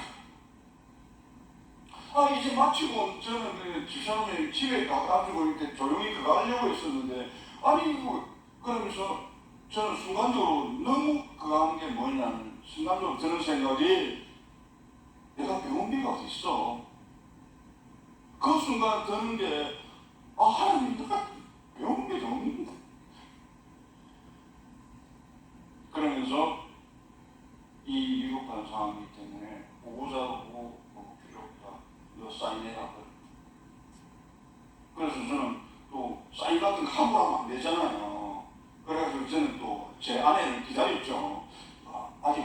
이제 마치고 저는 집사람이 집에 가가지고 이렇게 조용히 그거 하려고 했었는데 그러면서 저는 순간적으로 너무 그거 하는 게 뭐냐면 순간적으로 드는 생각이 내가 병원비가 어디 있어? 그 순간 드는 게 하나님 내가 병원비가 없는데 그러면서 이 위급한 상황이기 때문에 보호자도 필요 없다. 너 사인해라. 그래서 저는 또 사인 같은 거 함부로 하면 안 되잖아요. 그래가지고 저는 또 제 아내를 기다렸죠. 아직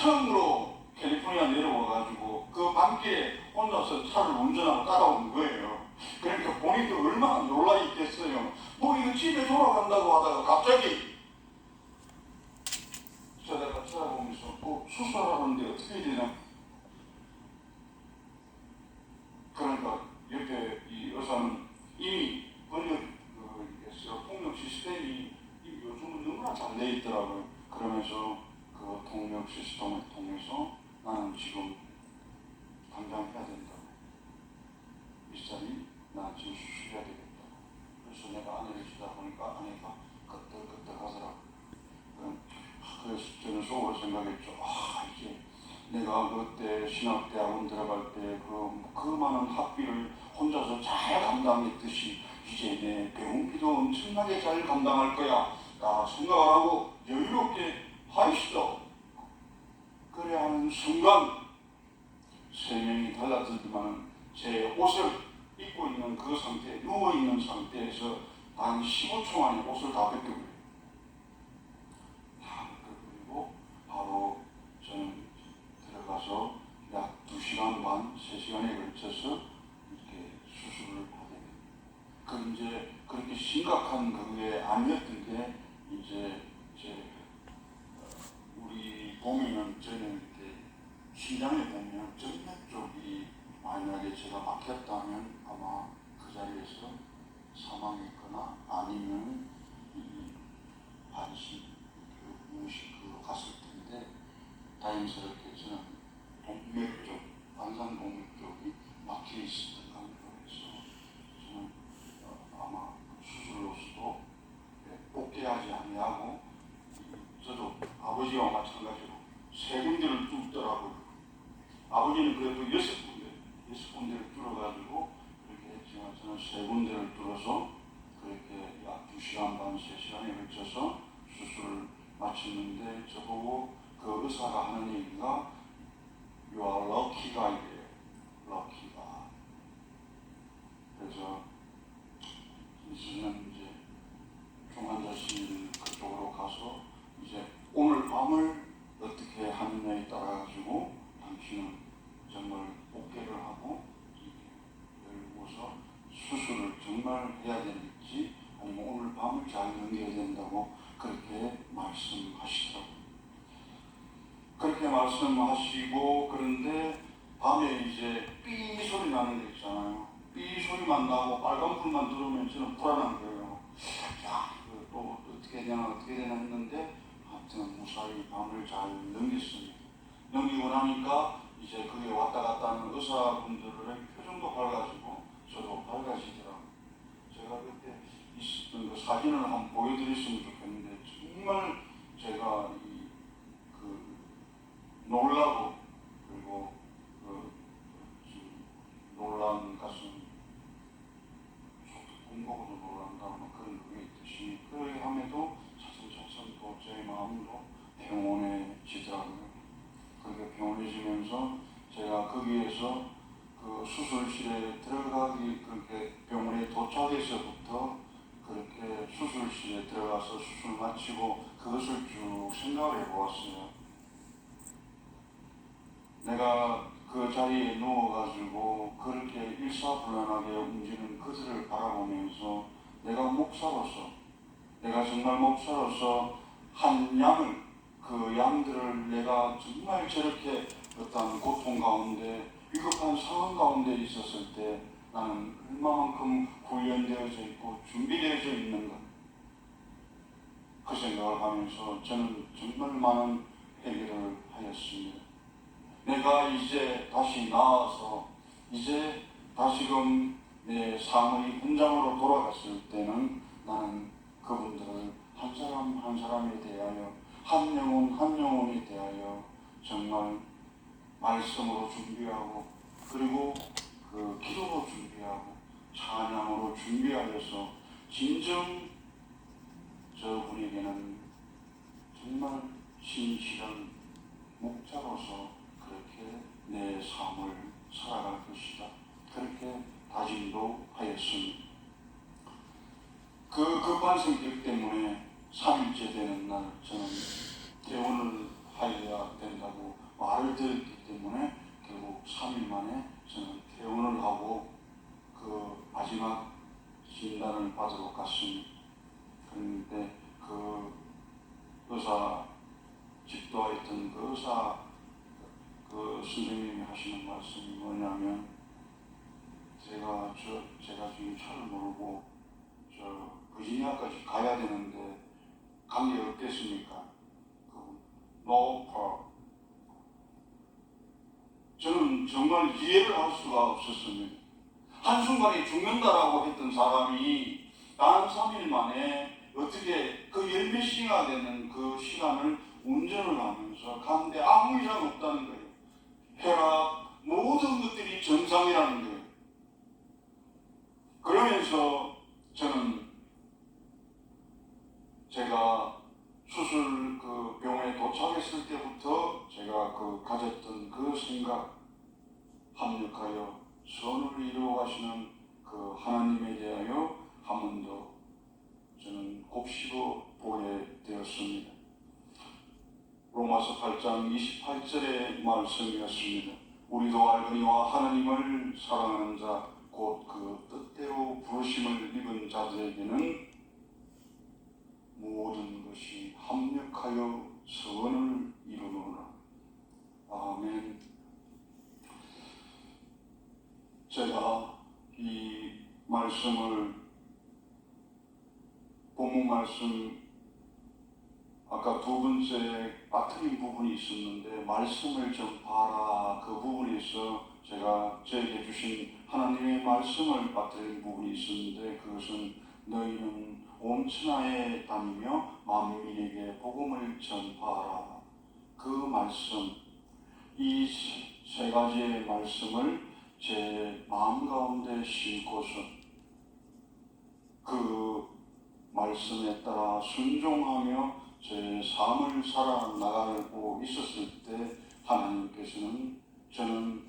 처음으로 캘리포니아 내려와가지고 그 밤길에 혼자서 차를 운전하고 따라온 거예요. 그러니까 본인도 얼마나 놀라 있겠어요. 뭐 이거 집에 돌아간다고 하다가 갑자기 저다가 쳐다보면서 수술하는데 어떻게 되나? 그러니까 옆에 이 의사는 이미 통역 시스템이 요즘은 너무나 잘 돼 있더라고요. 그러면서 그 통역 시스템을 통해서 나는 지금 당장 해야 된다고. 미스터리 나 지금 수술해야 되겠다고. 그래서 내가 아내를 주다 보니까 아내가 그때 하더라고. 그래서 저는 속으로 생각했죠. 이제 내가 그때 신학대학원 들어갈 때 그 많은 학비를 혼자서 잘 감당했듯이 이제 내 배움비도 엄청나게 잘 감당할 거야. 나 생각을 하고 여유롭게 하시죠. 그래 하는 순간 세 명이 달라들지만 제 옷을 입고 있는 그 상태, 누워 있는 상태에서 단 15초 만에 옷을 다 벗겨버려요. 다 벗겨버리고 바로 저는 들어가서 약 2시간 반, 3시간에 걸쳐서 이렇게 수술을 하게 됩니다. 그 이제 그렇게 심각한 그게 아니었던 게 이제 우리 보면은 저는 이렇게 심장에 보면 정맥 쪽이 만약에 제가 막혔다면 아마 그 자리에서 사망했거나 아니면 이 반신 무의식으로 갔을 텐데 다행스럽게 저는 동맥 쪽, 안산 동맥 쪽이 막혀 있었던 관계로 해서 저는 아마 수술로서도 복귀하지 아니하고 저도 아버지와 마찬가지로 세 군데를 뚫더라고요. 아버지는 그래도 6군데를 뚫어가지고 그렇게 했지만 저는 세 군데를 뚫어서 그렇게 약 2시간 반, 3시간에 걸쳐서 수술을 마쳤는데 저보고 그 의사가 하는 얘기가 You are lucky guy래요. lucky guy. 그래서 저는 이제 중환자실 그쪽으로 가서 이제 오늘 밤을 어떻게 하느냐에 따라 가지고 당신은 정말 복귀를 하고 열고서 수술을 정말 해야 되는지 아니면 오늘 밤을 잘 넘겨야 된다고 그렇게 말씀하시더라고요. 그렇게 말씀하시고 그런데 밤에 이제 삐 소리 나는 게 있잖아요. 삐 소리만 나고 빨간불만 들어오면 저는 불안한 거예요. 야, 또 어떻게 되나 했는데 하여튼 무사히 밤을 잘 넘겼습니다. 넘기고 나니까 이제 그게 왔다 갔다 하는 의사분들의 표정도 밝아지고 저도 밝아지더라고요. 제가 그때 있었던 그 사진을 한번 보여드렸으면 좋겠는데 정말 제가 놀라고 그리고 놀란 가슴 공복으로 놀란다 그런 그게 있듯이 그렇게 함에도 차츰 또 제 마음도 평온해지더라고요. 그렇게 평온해지면서 제가 거기에서 그 수술실에 들어가기 그렇게 병원에 도착해서부터 그렇게 수술실에 들어가서 수술 마치고 그것을 쭉 생각을 해보았어요. 내가 그 자리에 누워가지고 그렇게 일사불란하게 움직이는 그들을 바라보면서 내가 목사로서 내가 정말 목사로서 한 양을 그 양들을 내가 정말 저렇게 어떤 고통 가운데 위급한 상황 가운데 있었을 때 나는 얼마만큼 훈련되어져 있고 준비되어져 있는가 그 생각을 하면서 저는 정말 많은 해결을 하였습니다. 내가 이제 다시 나와서 이제 다시금 내 삶의 현장으로 돌아갔을 때는 나는 그분들을 한 사람 한 사람에 대하여 한 영혼에 대하여 정말 말씀으로 준비하고 그리고 그 기도로 준비하고 찬양으로 준비하여서 진정 저분에게는 정말 신실한 목자로서 그렇게 내 삶을 살아갈 것이다. 그렇게 다짐도 하였습니다. 그 급한 성격 때문에 3일째 되는 날 저는 퇴원을 하여야 된다고 드렸기 때문에 결국 3일 만에 저는 퇴원을 하고 그 마지막 진단을 받으러 갔습니다. 그런데 그 의사 집도했던 그 의사 그 선생님이 하시는 말씀이 뭐냐면 제가 지금 차를 몰고 버지니아까지 가야 되는데 관계 없겠습니까? No problem. 저는 정말 이해를 할 수가 없었습니다. 한순간에 죽는다라고 했던 사람이 단 3일 만에 어떻게 그 열몇 시가 되는 그 시간을 운전을 하면서 가는데 아무 이상 없다는 거예요. 혈압, 모든 것들이 정상이라는 거예요. 그러면서 저는 제가 수술 그 병원에 도착했을 때부터 제가 그 가졌던 그 생각, 합력하여 선을 이루어 가시는 그 하나님에 대하여 한 번 더 저는 곱씹어 보게 되었습니다. 로마서 8장 28절의 말씀이었습니다. 우리도 알거니와 하나님을 사랑하는 자 곧 그 뜻대로 부르심을 입은 자들에게는 모든 것이 합력하여 선을 이루노라. 아멘. 제가 이 말씀을 본문 말씀 아까 두 번째 빠뜨린 부분이 있었는데 말씀을 전파하라 그 부분에서 제가 저에게 주신 하나님의 말씀을 빠뜨린 부분이 있었는데 그것은 너희는 온 천하에 다니며 만민에게 복음을 전파하라. 그 말씀, 이 세 가지의 말씀을 제 마음 가운데 심고서 그 말씀에 따라 순종하며 제 삶을 살아나가고 있었을 때 하나님께서는 저는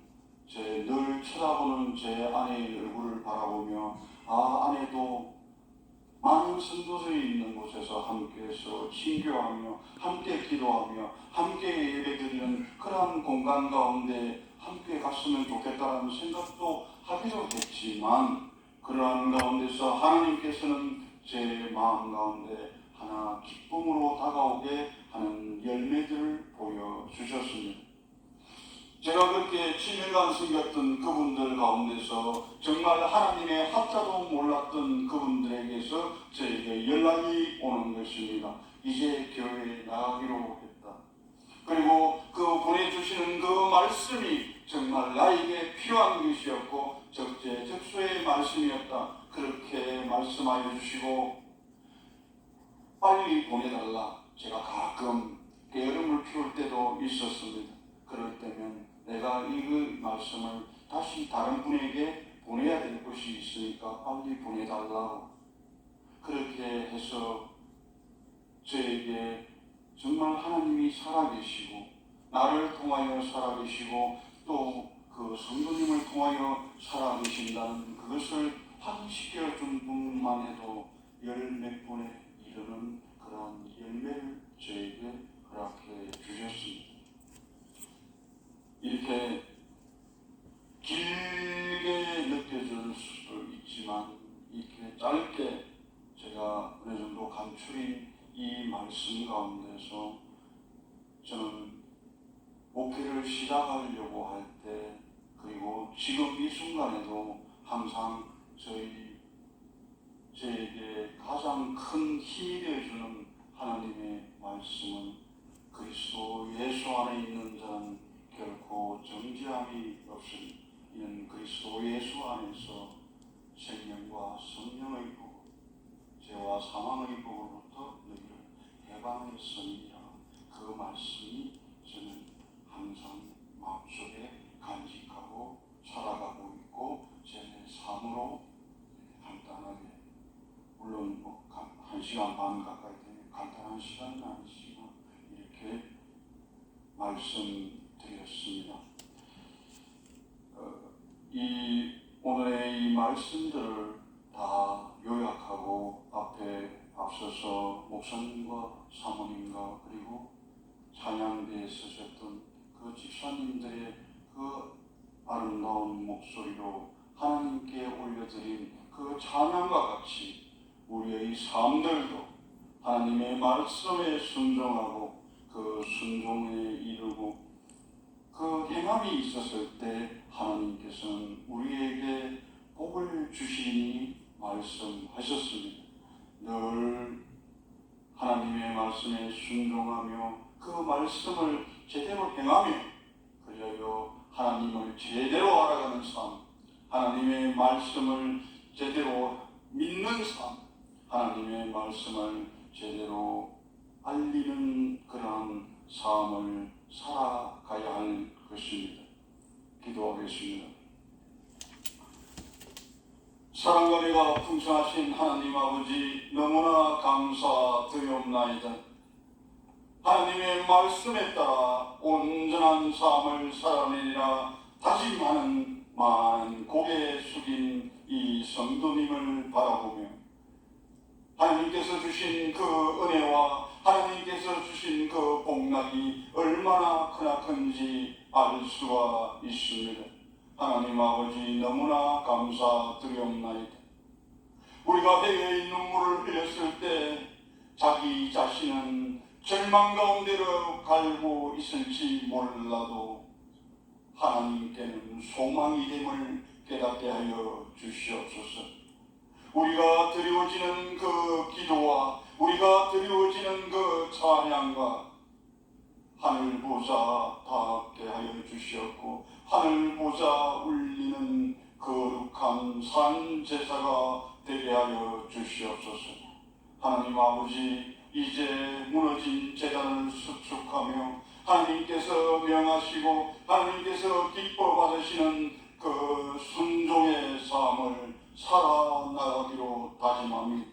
제 늘 쳐다보는 제 아내의 얼굴을 바라보며 아내도 많은 성도들이 있는 곳에서 함께해서 친교하며 함께 기도하며 함께 예배드리는 그러한 공간 가운데 함께 갔으면 좋겠다는 생각도 하기도 했지만 그러한 가운데서 하나님께서는 제 마음 가운데 하나 기쁨으로 다가오게 하는 열매들을 보여주셨습니다. 제가 그렇게 7년간 섬겼던 그분들 가운데서 정말 하나님의 합자도 몰랐던 그분들에게서 저에게 연락이 오는 것입니다. 이제 교회에 나가기로 했다. 그리고 그 보내주시는 그 말씀이 정말 나에게 필요한 것이었고 적재적소의 말씀이었다. 그렇게 말씀하여 주시고 빨리 보내달라. 제가 가끔 게으름을 피울 때도 있었습니다. 그럴 때면 내가 이 말씀을 다시 다른 분에게 보내야 될 것이 있으니까 빨리 보내달라고 그렇게 해서 저에게 정말 하나님이 살아계시고 나를 통하여 살아계시고 또 그 성도님을 통하여 살아계신다는 그것을 확인시켜 준 분만 해도 열 몇 분에 이르는 그런 열매를 저에게 허락해 주셨습니다. 이렇게 길게 느껴질 수도 있지만 이렇게 짧게 제가 어느 정도 간추린 이 말씀 가운데서 저는 목회를 시작하려고 할 때 그리고 지금 이 순간에도 항상 저에게 가장 큰 힘이 되어주는 하나님의 말씀은 그리스도 예수 안에 있는 자는 결코 정죄함이 없으니 이는 그리스도 예수 안에서 생명과 성령의 복, 죄와 사망의 복으로부터 너희를 해방했으니라. 그 말씀이 저는 항상 마음속에 간직하고 살아가고 있고 제 삶으로 간단하게 물론 뭐 1시간 반 가까이 되는 간단한 시간은 아니지만 이렇게 말씀드렸습니다. 이 오늘의 이 말씀들을 다 요약하고 앞서서 목사님과 사모님과 그리고 찬양대에 서셨던 그 그 집사님들의 그 아름다운 목소리로 하나님께 올려드린 그 찬양과 같이 우리의 삶들도 하나님의 말씀에 순종하고 그 순종에 이르고 그 행함이 있었을 때 하나님께서는 우리에게 복을 주시니 말씀하셨습니다. 늘 하나님의 말씀에 순종하며 그 말씀을 제대로 행하며 그리하여 하나님을 제대로 알아가는 삶, 하나님의 말씀을 제대로 믿는 삶, 하나님의 말씀을 제대로 알리는 그러한 삶을 살아가야 할 것입니다. 기도하겠습니다. 사랑과 은혜가 풍성하신 하나님 아버지, 너무나 감사드리옵나이다. 하나님의 말씀에 따라 온전한 삶을 살아내리라 다짐하는 많은 고개 숙인 이 성도님을 바라보며 하나님께서 주신 그 은혜와 하나님께서 주신 그 복락이 얼마나 크나큰지 알 수가 있습니다. 하나님 아버지, 너무나 감사드리옵나이다. 우리가 회개의 눈물을 흘렸을 때 자기 자신은 절망 가운데로 갈고 있을지 몰라도 하나님께는 소망이 됨을 깨닫게 하여 주시옵소서. 우리가 드리워지는 그 기도와 우리가 드리워지는 그 찬양과 하늘보좌 닿게 하여 주시옵고 하늘보좌 울리는 거룩한 산제사가 되게 하여 주시옵소서. 하나님 아버지, 이제 무너진 제단을 수축하며 하나님께서 명하시고 하나님께서 기뻐 받으시는 그 순종의 삶을 살아나가기로 다짐합니다.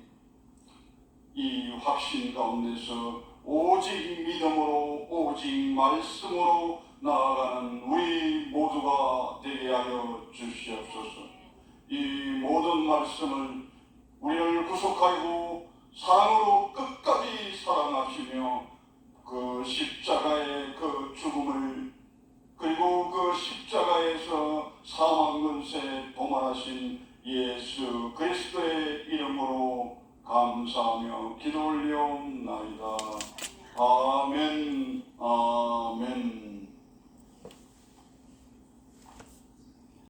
이 확신 가운데서 오직 믿음으로 오직 말씀으로 나아가는 우리 모두가 되게 하여 주시옵소서. 이 모든 말씀을 우리를 구속하고 사랑으로 끝까지 사랑하시며 그 십자가의 그 죽음을 그리고 그 십자가에서 사망 근세 도말하신 예수 그리스도의 이름으로 감사하며 기도 올리옵나이다. 아멘, 아멘.